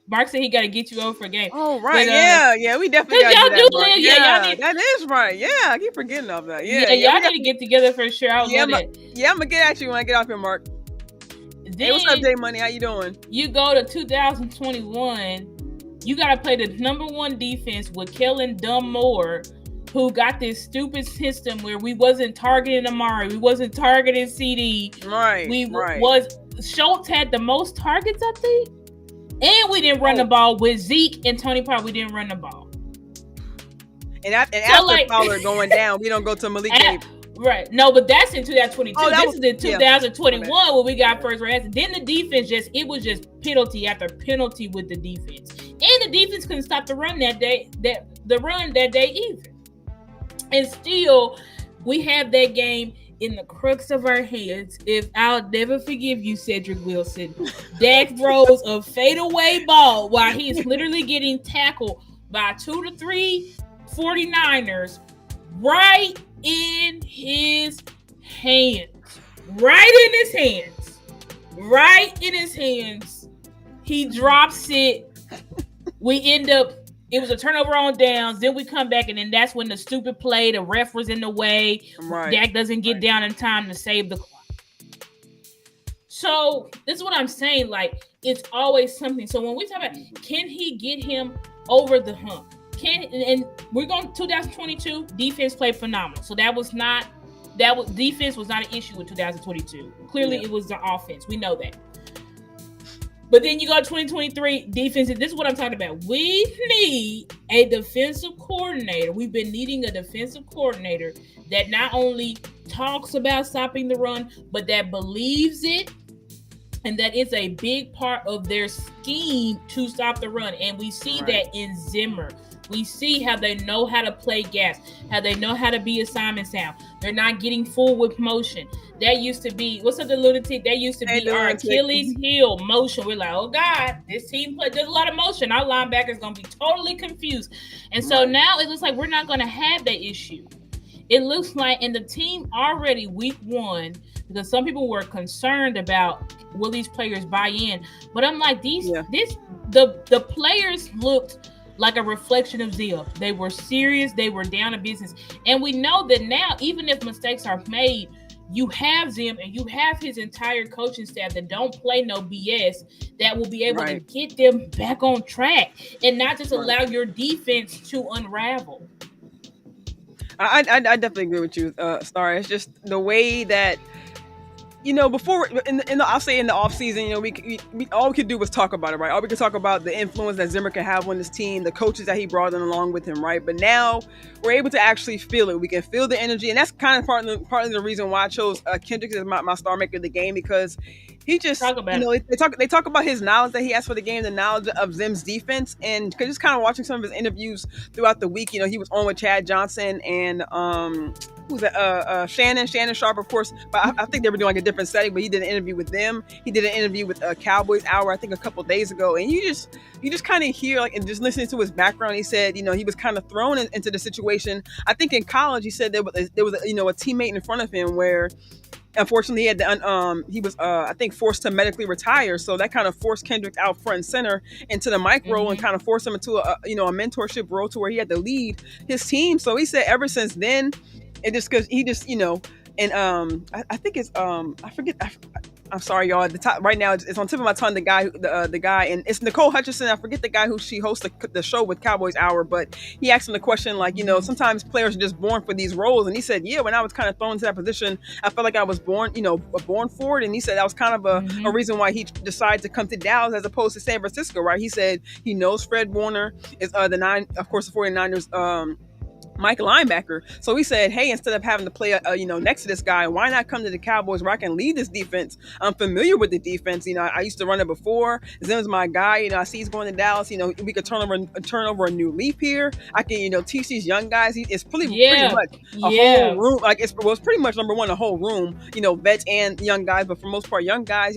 Mark said he got to get you over for a game. Oh, right. But, we definitely got to do that. That is right. Yeah, I keep forgetting of that. Y'all need to get together for sure. I'm going to get at you when I get off here, Mark. Hey, what's up, J Money? How you doing? You go to 2021. You got to play the number 1 defense with Kellen Moore, who got this stupid system where we wasn't targeting Amari. We wasn't targeting CD. Right. Schultz had the most targets, I think. And we didn't run the ball with Zeke and Tony Pollard. We didn't run the ball. And after Pollard going down, we don't go to Malik Davis. Right. No, but that's in 2022. This is in 2021 when we got first round. Then the defense it was just penalty after penalty with the defense. And the defense couldn't stop the run that day, the run that day either. And still, we have that game in the crux of our heads, if I'll never forgive you, Cedric Wilson, Dak throws a fadeaway ball while he's literally getting tackled by 2 to 3 49ers right in his hands. Right in his hands. Right in his hands. He drops it. We end up, it was a turnover on downs. Then we come back, and then that's when the stupid play, the ref was in the way. Right. Dak doesn't get down in time to save the clock. So this is what I'm saying. Like, it's always something. So when we talk about, can he get him over the hump? And we're going 2022, defense played phenomenal. So defense was not an issue in 2022. Clearly, It was the offense. We know that. But then you go to 2023, defense. This is what I'm talking about. We need a defensive coordinator. We've been needing a defensive coordinator that not only talks about stopping the run, but that believes it, and that is a big part of their scheme to stop the run. And we see that in Zimmer. We see how they know how to play gas, how they know how to be assignment sound. They're not getting full with motion. That used to be, what's up, the lunatic? That used to be our Achilles heel, motion. We're like, oh God, this team there's a lot of motion. Our linebacker's going to be totally confused. And so now it looks like we're not going to have that issue. It looks like, and the team already week 1, because some people were concerned about will these players buy in. But I'm like, the players looked like a reflection of Zim. They were serious. They were down to business. And we know that now, even if mistakes are made, you have Zim and you have his entire coaching staff that don't play no BS, that will be able to get them back on track and not just allow your defense to unravel. I definitely agree with you, Star. It's just the way that, before I'll say in the off season, we all we could do was talk about it, right? All we could talk about the influence that Zimmer can have on this team, the coaches that he brought in along with him, right? But now we're able to actually feel it. We can feel the energy, and that's kind of partly the reason why I chose Kendrick as my star maker of the game, because he just, they talk about his knowledge that he has for the game, the knowledge of Zim's defense, and just kind of watching some of his interviews throughout the week. He was on with Chad Johnson and who's that? Shannon Sharp, of course. But I think they were doing like a different setting. But he did an interview with them. He did an interview with Cowboys Hour, I think, a couple days ago. And you just kind of hear, like, and just listening to his background, he said, he was kind of thrown into the situation. I think in college, he said there was a teammate in front of him where, unfortunately, he had he was I think forced to medically retire, so that kind of forced Kendrick out front and center into the mic role and kind of forced him into a mentorship role to where he had to lead his team. So he said ever since then, it just because he just and I think it's I forget. I'm sorry, y'all. At the top right now, it's on tip of my tongue. The guy, and it's Nicole Hutchinson. I forget the guy who she hosts the show with Cowboys Hour, but he asked him the question like, sometimes players are just born for these roles, and he said, yeah, when I was kind of thrown into that position, I felt like I was born for it, and he said that was kind of a reason why he decided to come to Dallas as opposed to San Francisco, right? He said he knows Fred Warner is the 49ers. Mike linebacker. So he said, hey, instead of having to play, next to this guy, why not come to the Cowboys where I can lead this defense? I'm familiar with the defense. I used to run it before. Zim's my guy. I see he's going to Dallas. We could turn over a new leaf here. I can, teach these young guys. It's pretty much a whole room. Like it's pretty much number one, a whole room, vets and young guys, but for most part, young guys,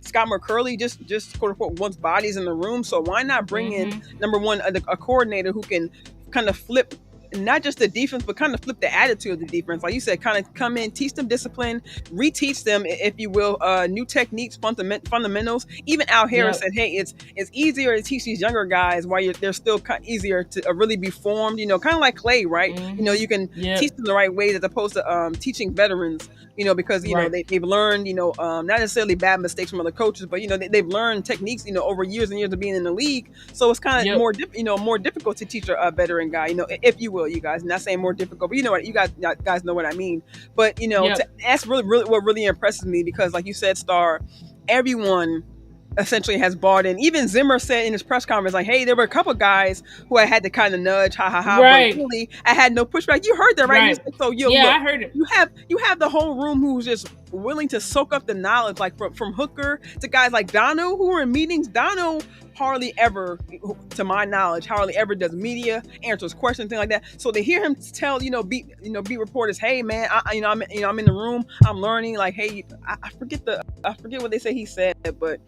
Scott McCurley just quote unquote wants bodies in the room. So why not bring in number one, a coordinator who can kind of flip not just the defense, but kind of flip the attitude of the defense. Like you said, kind of come in, teach them discipline, reteach them, if you will, new techniques, fundamentals. Even Al Harris said, hey, it's easier to teach these younger guys while they're still kind of easier to really be formed, kind of like Clay, right? You can teach them the right ways as opposed to teaching veterans, because, they've learned, not necessarily bad mistakes from other coaches, but, they've learned techniques, over years and years of being in the league. So it's kind of more difficult to teach a veteran guy, if you will. You guys, not saying more difficult, but you guys know what I mean. But that's really what really impresses me, because like you said, Star, everyone essentially has bought in. Even Zimmer said in his press conference, like, hey, there were a couple guys who I had to kind of nudge, right. But really I had no pushback. You heard that, right? Like, so look, I heard it. You have the whole room who's just willing to soak up the knowledge, like from Hooker to guys like Dono who are in meetings. Dono hardly ever, to my knowledge, does media, answers questions, things like that. So to hear him tell, beat reporters, hey man, I'm in the room, I'm learning, like, hey, I forget what they say he said, but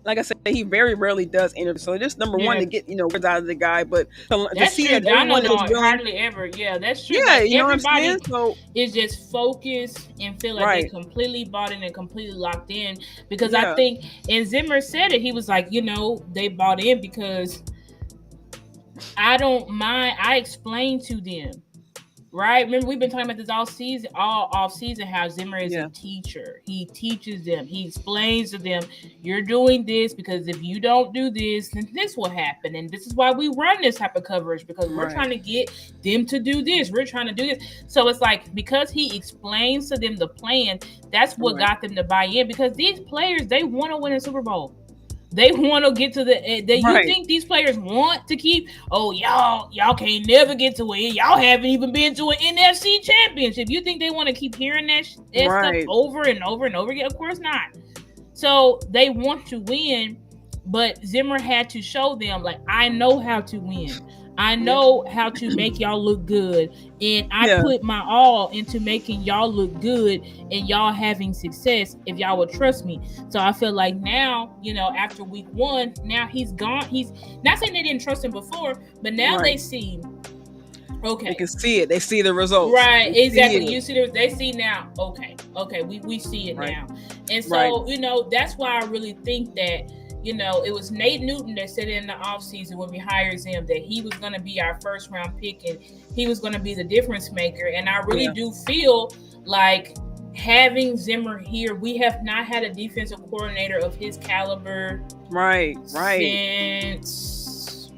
like I said, he very rarely does interviews. So just number one, to get words out of the guy, but to see true. that everyone is willing, hardly ever. Yeah, that's true. Yeah, like, you know what I'm everybody saying? So is just focused and feel like they completely bought in and completely locked in. Because I think, and Zimmer said it, he was like, they bought in because I don't mind. I explained to them. Right? Remember, we've been talking about this all off season, how Zimmer is a teacher. He teaches them. He explains to them, you're doing this because if you don't do this, then this will happen. And this is why we run this type of coverage, because we're trying to get them to do this. We're trying to do this. So it's like, because he explains to them the plan, that's what got them to buy in, because these players, they want to win a Super Bowl. They want to get to you think these players want to keep, y'all can't never get to it. Y'all haven't even been to an NFC championship. You think they want to keep hearing that stuff over and over and over again? Of course not. So they want to win, but Zimmer had to show them, like, I know how to win. I know how to make y'all look good. And I put my all into making y'all look good and y'all having success if y'all would trust me. So I feel like now, after week 1, now he's gone. He's not saying they didn't trust him before, but now they see, okay. They can see it. They see the results. Right, exactly. You see they see now, okay, we see it now. And so, that's why I really think that, it was Nate Newton that said in the offseason when we hired him that he was going to be our first round pick and he was going to be the difference maker. And I really do feel like having Zimmer here, we have not had a defensive coordinator of his caliber. Since,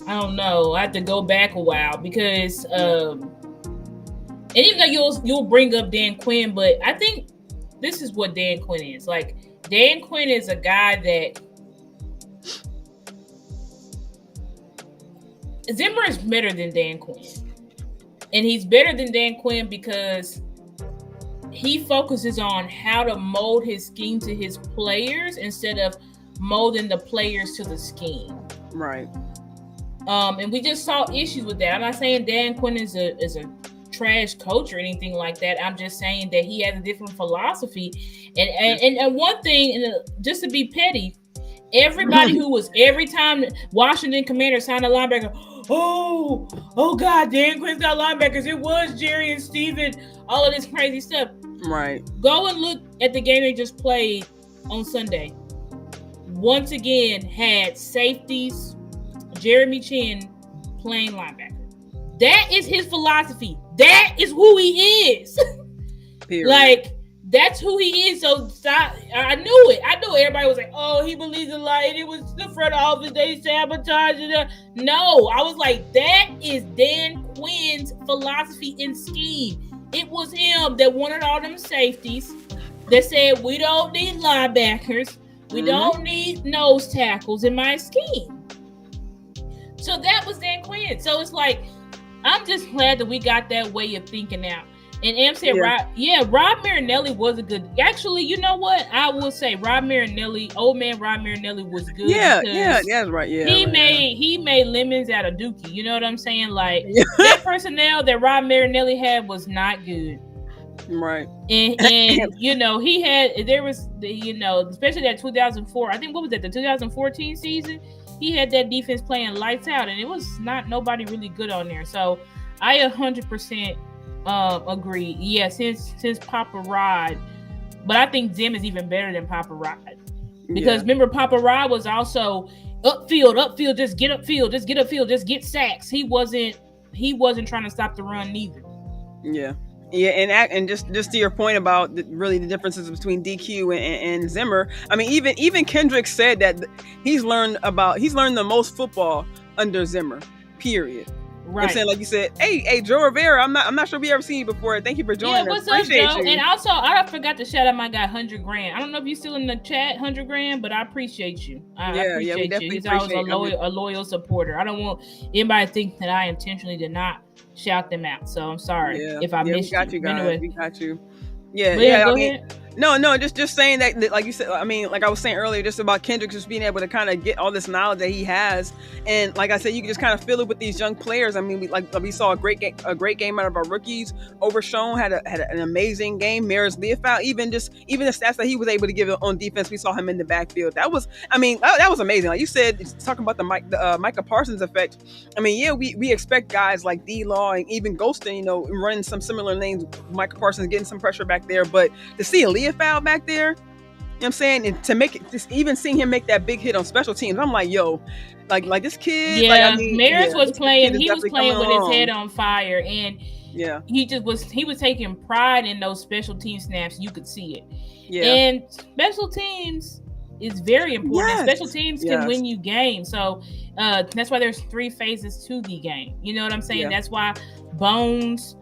I don't know. I have to go back a while because, and even though you'll bring up Dan Quinn, but I think this is what Dan Quinn is. Like, Dan Quinn is a guy that Zimmer is better than Dan Quinn. And he's better than Dan Quinn because he focuses on how to mold his scheme to his players instead of molding the players to the scheme. Right. And we just saw issues with that. I'm not saying Dan Quinn is a trash coach or anything like that. I'm just saying that he has a different philosophy. And one thing, and just to be petty, everybody every time Washington Commanders signed a linebacker, oh God, Dan Quinn's got linebackers. It was Jerry and Steven, all of this crazy stuff. Right. Go and look at the game they just played on Sunday. Once again, had safeties, Jeremy Chin playing linebacker. That is his philosophy. That is who he is. Period. Like, that's who he is. So I knew it. I knew everybody was like, oh, he believes in light. It was the front office. They sabotaged it. No, I was like, that is Dan Quinn's philosophy and scheme. It was him that wanted all them safeties, that said, we don't need linebackers. We don't need nose tackles in my scheme. So that was Dan Quinn. So it's like, I'm just glad that we got that way of thinking out. And Am said, Rob Marinelli was a good. Actually, you know what? I will say Rob Marinelli, old man Rob Marinelli was good. That's right. Yeah, he made lemons out of Dookie. You know what I'm saying? Like that personnel that Rob Marinelli had was not good. Right. And he had, there was especially that 2004. I think what was that, the 2014 season? He had that defense playing lights out, and it was not nobody really good on there. So I 100% agree. Yeah, since Papa Rod, but I think Zim is even better than Papa Rod because remember Papa Rod was also upfield, just get upfield, just get sacks. He wasn't trying to stop the run neither. Yeah, and just to your point about really the differences between DQ and Zimmer. I mean, even Kendrick said that he's learned the most football under Zimmer. Period. Right. I'm saying, like you said, hey, Joe Rivera. I'm not sure we ever seen you before. Thank you for joining us. Appreciate up, Joe? You. And also, I forgot to shout out my guy $100 grand. I don't know if you're still in the chat, $100 grand, but I appreciate you. I appreciate you. He's always a loyal supporter. I don't want anybody to think that I intentionally did not shout them out. So I'm sorry if I missed you. We got you guys. Anyway. We got you. Yeah. Go ahead. No, just saying that, like you said, I mean, like I was saying earlier, just about Kendrick just being able to kind of get all this knowledge that he has, and like I said, you can just kind of feel it with these young players. I mean, we saw a great game out of our rookies. Overshown had an amazing game. Maris Leofau, even the stats that he was able to give on defense, we saw him in the backfield. That was, I mean, that was amazing. Like you said, talking about the Micah Parsons effect. I mean, yeah, we expect guys like D-Law and even Golston, running some similar lanes. Micah Parsons getting some pressure back there, but to see a foul back there, you know what I'm saying, and to make it, just even seeing him make that big hit on special teams, I'm like, yo, like this kid, yeah, like, I mean, Maris was playing. He was playing with along. his head on fire, and he was taking pride in those special team snaps. You could see it. Yeah, and special teams is very important. Yes. Special teams can win you games, so that's why there's 3 phases to the game. You know what I'm saying? Yeah. That's why Bones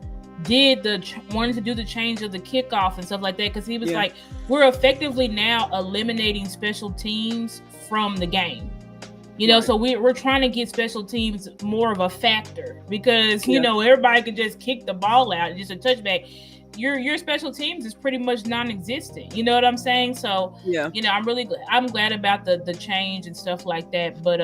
wanted to do the change of the kickoff and stuff like that, because he was like, we're effectively now eliminating special teams from the game. So we're trying to get special teams more of a factor, because everybody could just kick the ball out, just a touchback. Your special teams is pretty much non-existent. You know what I'm saying? So I'm glad about the change and stuff like that. But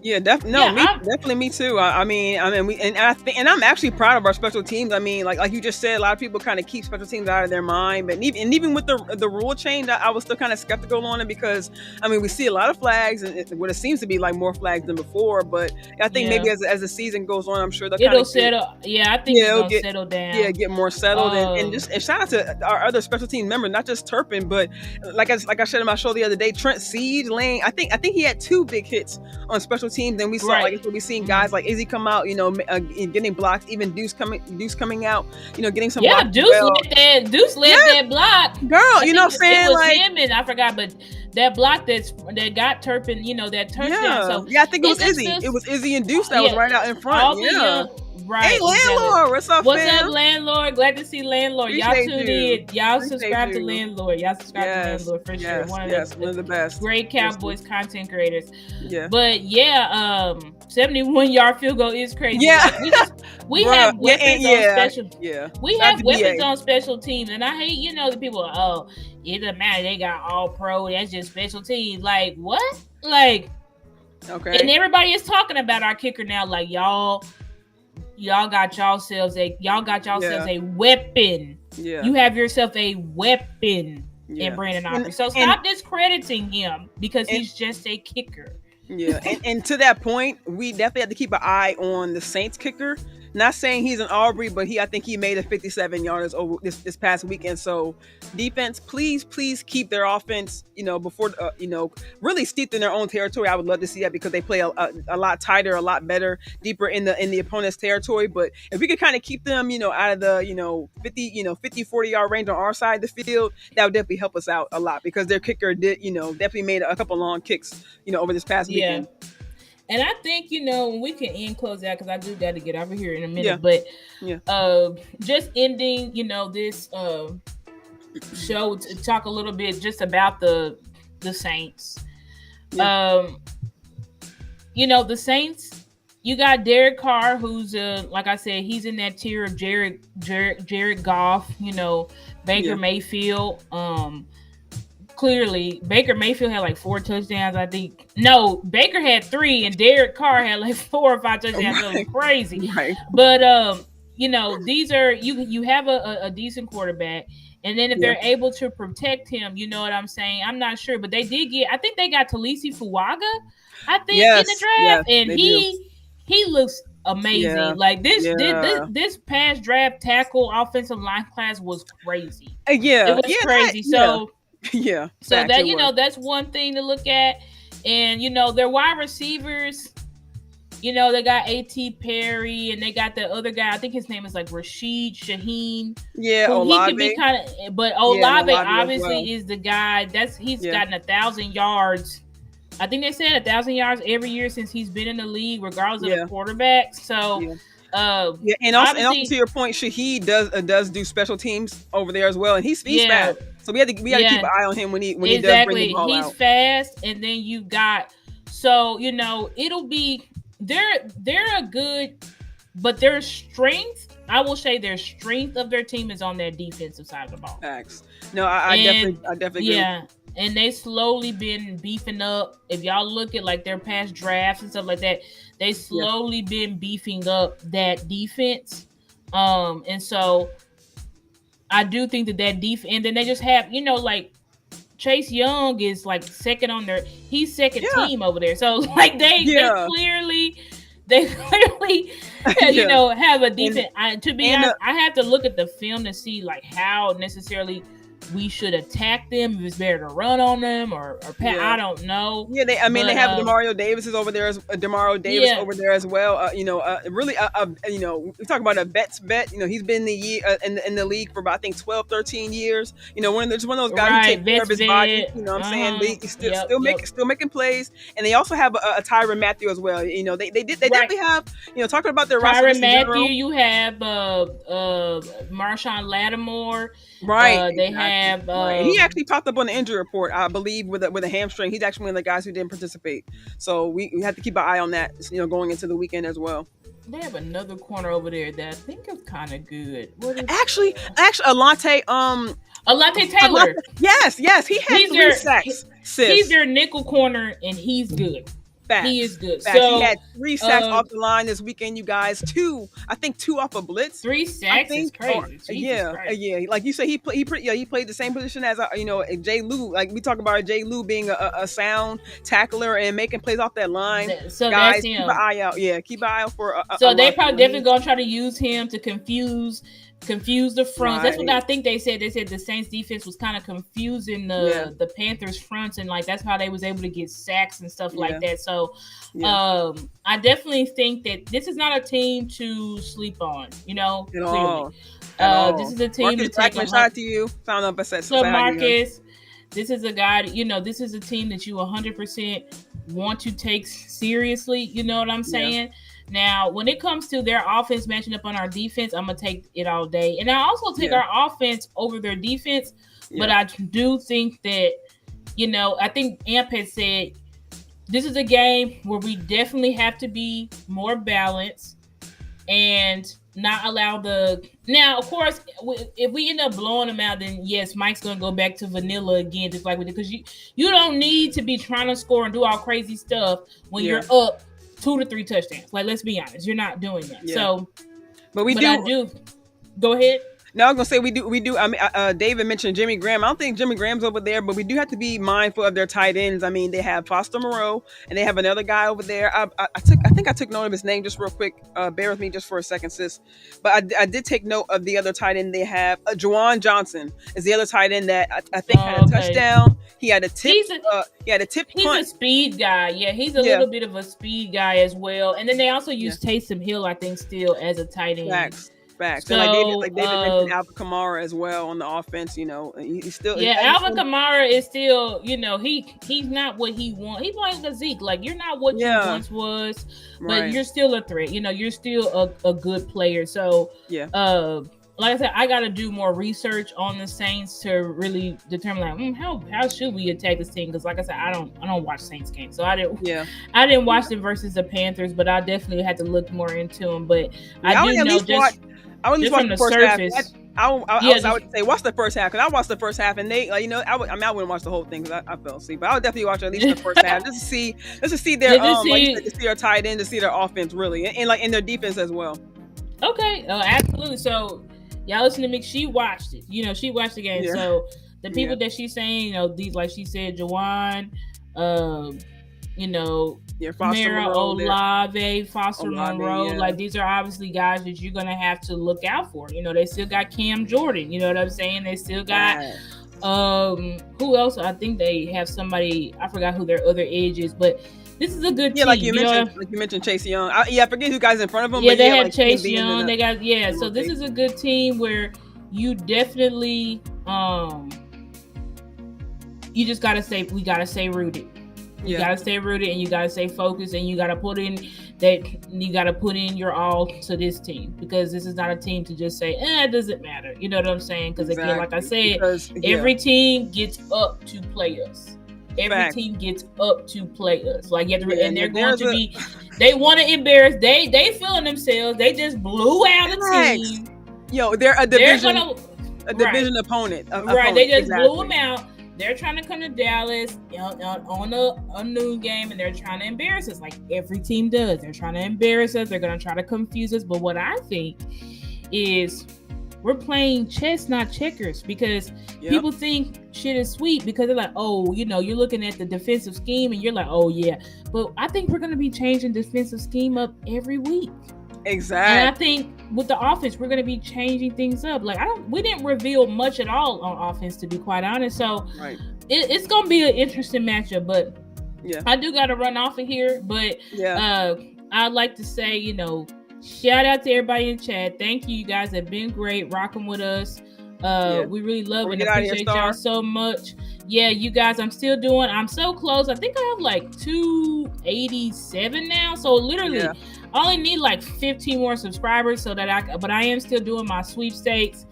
definitely me too. I mean, I'm actually proud of our special teams. I mean, like you just said, a lot of people kind of keep special teams out of their mind. But even with the rule change, I was still kind of skeptical on it, because I mean, we see a lot of flags, and what it seems to be like more flags than before. But I think maybe as the season goes on, I'm sure it'll settle. I think it'll settle down. Yeah, get more settled, and shout out to our other special team members, not just Turpin, but like I said in my show the other day, Trent Siege laying. I think he had 2 big hits on special teams. Then we saw we seen guys like Izzy come out, getting blocks. Even Deuce coming out, getting some. Yeah, Deuce led that block, girl. You know what I'm saying? It was him, and I forgot, but that block that got Turpin, that touchdown. Yeah, so I think it was Izzy. It was Izzy and Deuce that was right out in front. Right. Hey, Landlord, what's up, fam? Up, Landlord? Glad to see Landlord. Y'all tuned in. Y'all subscribe to Landlord. Y'all subscribe to Landlord for sure. One of the best. Great Cowboys content creators. Yeah. But 71-yard field goal is crazy. Yeah. Like, we have weapons on special. Yeah. We have weapons on special teams, and I hate the people. Oh, it doesn't matter. They got all pro. That's just special teams. Like what? Like. Okay. And everybody is talking about our kicker now. Like y'all got yourselves a weapon. Yeah. You have yourself a weapon in Brandon Aubrey. So stop discrediting him, because he's just a kicker. Yeah. and to that point, we definitely have to keep an eye on the Saints kicker. Not saying he's an Aubrey, but I think he made a 57-yarders over this past weekend. So defense, please keep their offense, before, really steeped in their own territory. I would love to see that, because they play a lot tighter, a lot better, deeper in the opponent's territory. But if we could kind of keep them, out of the, 50, 40-yard range on our side of the field, that would definitely help us out a lot, because their kicker did, definitely made a couple long kicks, over this past weekend. And I think, when we can close out, because I do got to get over here in a minute, but just ending, this show to talk a little bit just about the Saints. Yeah. The Saints, you got Derek Carr, who's, like I said, he's in that tier of Jared Goff, Baker Mayfield. Clearly, Baker Mayfield had like 4 touchdowns, I think. No, Baker had 3, and Derek Carr had like 4 or 5 touchdowns. It was crazy. Right. But these are you have a decent quarterback, and then if they're able to protect him, you know what I'm saying? I'm not sure, but they did I think they got Talisi Fuaga, I think, in the draft, and he looks amazing. Yeah. Like this past draft tackle offensive line class was crazy. It was crazy. So. Yeah. So that that's one thing to look at. And their wide receivers, they got A.T. Perry, and they got the other guy, I think his name is like Rashid Shaheen. Yeah, Olave. He could be kind of, but Olave obviously is the guy he's gotten 1,000 yards. I think they said 1,000 yards every year since he's been in the league, regardless of the quarterback. So and also to your point, Shaheed does do special teams over there as well, and he's fast. So we have to keep an eye on him when he does bring the ball out. He's fast, and then you got it'll be they're a good, but their strength I will say their strength of their team is on their defensive side of the ball. Facts. No, I definitely yeah. And they slowly been beefing up. If y'all look at like their past drafts and stuff like that, they slowly been beefing up that defense. And so I do think that defense, and then they just have, like Chase Young is like second on their, he's second team over there. So like they clearly have a defense. To be honest, I have to look at the film to see like how necessarily we should attack them, if it's better to run on them or pass. I don't know. Yeah, they have Demario Davis is over there over there as well. Really, we talk about a vet's vet. He's been in the league for about, I think 12, 13 years. One of those guys who take care of his body. You know what I'm saying? He's still making plays, and they also have a Tyrann Mathieu as well. They definitely have, talking about their roster. Tyrann Mathieu, you have Marshawn Lattimore. Right. They have. He actually popped up on the injury report, I believe, with a hamstring. He's actually one of the guys who didn't participate. So we have to keep an eye on that, going into the weekend as well. They have another corner over there that I think is kind of good. Actually, Alante Taylor. Yes, he had 3 sacks. He's their nickel corner, and he's good. Facts. He is good. Facts. So he had 3 sacks off the line this weekend, you guys. 2 off a blitz. 3 sacks is crazy. Yeah. Like you said, he played the same position as Jay Lou. Like we talk about Jay Lou being a sound tackler and making plays off that line. So guys, that's him. Keep an eye out. Yeah, keep an eye out for. So they probably definitely gonna try to use him to confuse the fronts. Right. That's what I think they said. They said the Saints defense was kind of confusing the Panthers fronts, and like that's how they was able to get sacks and stuff like that. So I definitely think that this is not a team to sleep on, At all. This is a team Marcus to take a shot to you. Found up a set. So Marcus, this is a guy, this is a team that you 100% want to take seriously. You know what I'm saying? Yeah. Now, when it comes to their offense matching up on our defense, I'm going to take it all day. And I also take our offense over their defense. Yeah. But I do think that, I think Amp had said, this is a game where we definitely have to be more balanced and not allow now, of course, if we end up blowing them out, then yes, Mike's going to go back to vanilla again, just like we did. Because you don't need to be trying to score and do all crazy stuff when you're up 2 to 3 touchdowns. Like, let's be honest, you're not doing that. Yeah. So, but I do. Go ahead. No, I was gonna say we do. I mean, David mentioned Jimmy Graham. I don't think Jimmy Graham's over there, but we do have to be mindful of their tight ends. I mean, they have Foster Moreau, and they have another guy over there. I think I took note of his name just real quick. Bear with me just for a second, sis. But I did take note of the other tight end they have. Juwan Johnson is the other tight end that I think had a touchdown. He had a tip. He had a tip. He's a speed guy. Yeah, he's a little bit of a speed guy as well. And then they also use Taysom Hill, I think, still as a tight end. Facts. So, David mentioned Alvin Kamara as well on the offense. He's still Alvin Kamara is still. He's not what he wants. He's like a Zeke. Like you're not what you once was, but you're still a threat. You're still a good player. So like I said, I got to do more research on the Saints to really determine how should we attack this team, because like I said, I don't watch Saints games, so I didn't watch them versus the Panthers, but I definitely had to look more into them. But I do know I would just watch the first surface. Half. I would say watch the first half, because I watched the first half, and they I wouldn't watch the whole thing because I fell asleep, but I would definitely watch at least the first half just to see their to see their tight end, to see their offense really, and their defense as well. Okay, absolutely. So y'all listen to me. She watched it. She watched the game. Yeah. So the people that she's saying, these, like she said, Jawan, Mara Olave, Foster Monroe, like these are obviously guys that you're gonna have to look out for. They still got Cam Jordan. You know what I'm saying? They still got who else? I think they have somebody. I forgot who their other edge is, but this is a good team. Yeah, like you mentioned Chase Young. I forget who guys in front of them. Yeah, they have Chase Young. They got So this is a good team where you definitely you just gotta stay rooted. You gotta stay rooted, and you gotta stay focused, and you gotta put in your all to this team, because this is not a team to just say, it doesn't matter. You know what I'm saying? Because again, like I said, every team gets up to play us. every team gets up to play us. Like, and they're going to be, they want to embarrass. They feeling themselves. They just blew out a team. Yo, they're a division, division opponent. Right, they just blew them out. They're trying to come to Dallas on a noon game, and they're trying to embarrass us like every team does. They're trying to embarrass us. They're going to try to confuse us. But what I think is we're playing chess, not checkers, because people think shit is sweet because they're like, oh, you know, you're looking at the defensive scheme and you're like, oh, yeah. But I think we're going to be changing defensive scheme up every week. Exactly. And I think with the offense, we're going to be changing things up. Like, we didn't reveal much at all on offense, to be quite honest. So it's going to be an interesting matchup. But I do got to run off of here. But I'd like to say, you know, shout out to everybody in chat. Thank you. You guys have been great rocking with us. We really love and appreciate y'all so much. Yeah, you guys, I'm so close. I think I have like 287 now. So literally I only need like 15 more subscribers but I am still doing my sweepstakes,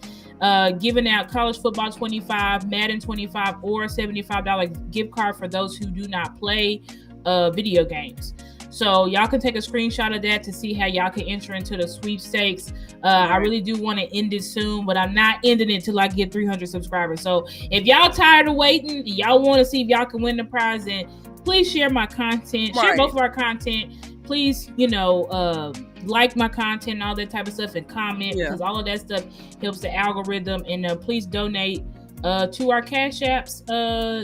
giving out college football 25, Madden 25, or $75 gift card for those who do not play video games. So y'all can take a screenshot of that to see how y'all can enter into the sweepstakes. I really do want to end it soon, but I'm not ending it till I get 300 subscribers. So if y'all tired of waiting, y'all want to see if y'all can win the prize, then please share my content. Share both of our content. Please, you know, like my content and all that type of stuff, and comment, because all of that stuff helps the algorithm. And please donate to our cash apps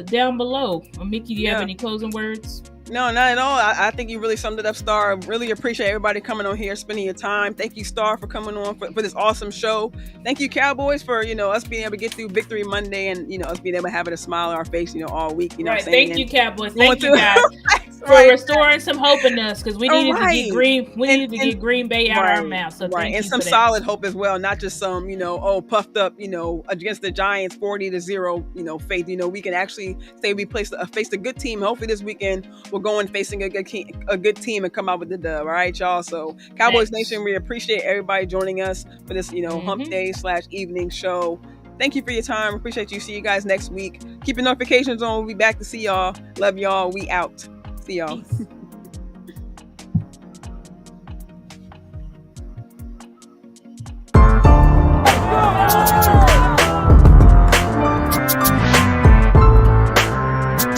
down below. Mickey, do you have any closing words? No, not at all. I think you really summed it up, Star. Really appreciate everybody coming on here, spending your time. Thank you, Star, for coming on for this awesome show. Thank you, Cowboys, for, you know, us being able to get through Victory Monday, and, you know, us being able to have a smile on our face, you know, all week. You know what I'm saying? Thank you, Cowboys. Thank you, guys, for restoring some hope in us, because we needed to get get Green Bay out of our mouth. So thank you, and some solid hope as well, not just some, you know, puffed up, you know, against the Giants 40-0, you know, faith. You know, we can actually say we faced a good team. Hopefully this weekend we'll go in facing a good team and come out with the dub. All right, y'all. So Cowboys Nation, we appreciate everybody joining us for this, you know, hump day / evening show. Thank you for your time. Appreciate you. See you guys next week. Keep your notifications on. We'll be back to see y'all. Love y'all. We out. See y'all. Peace.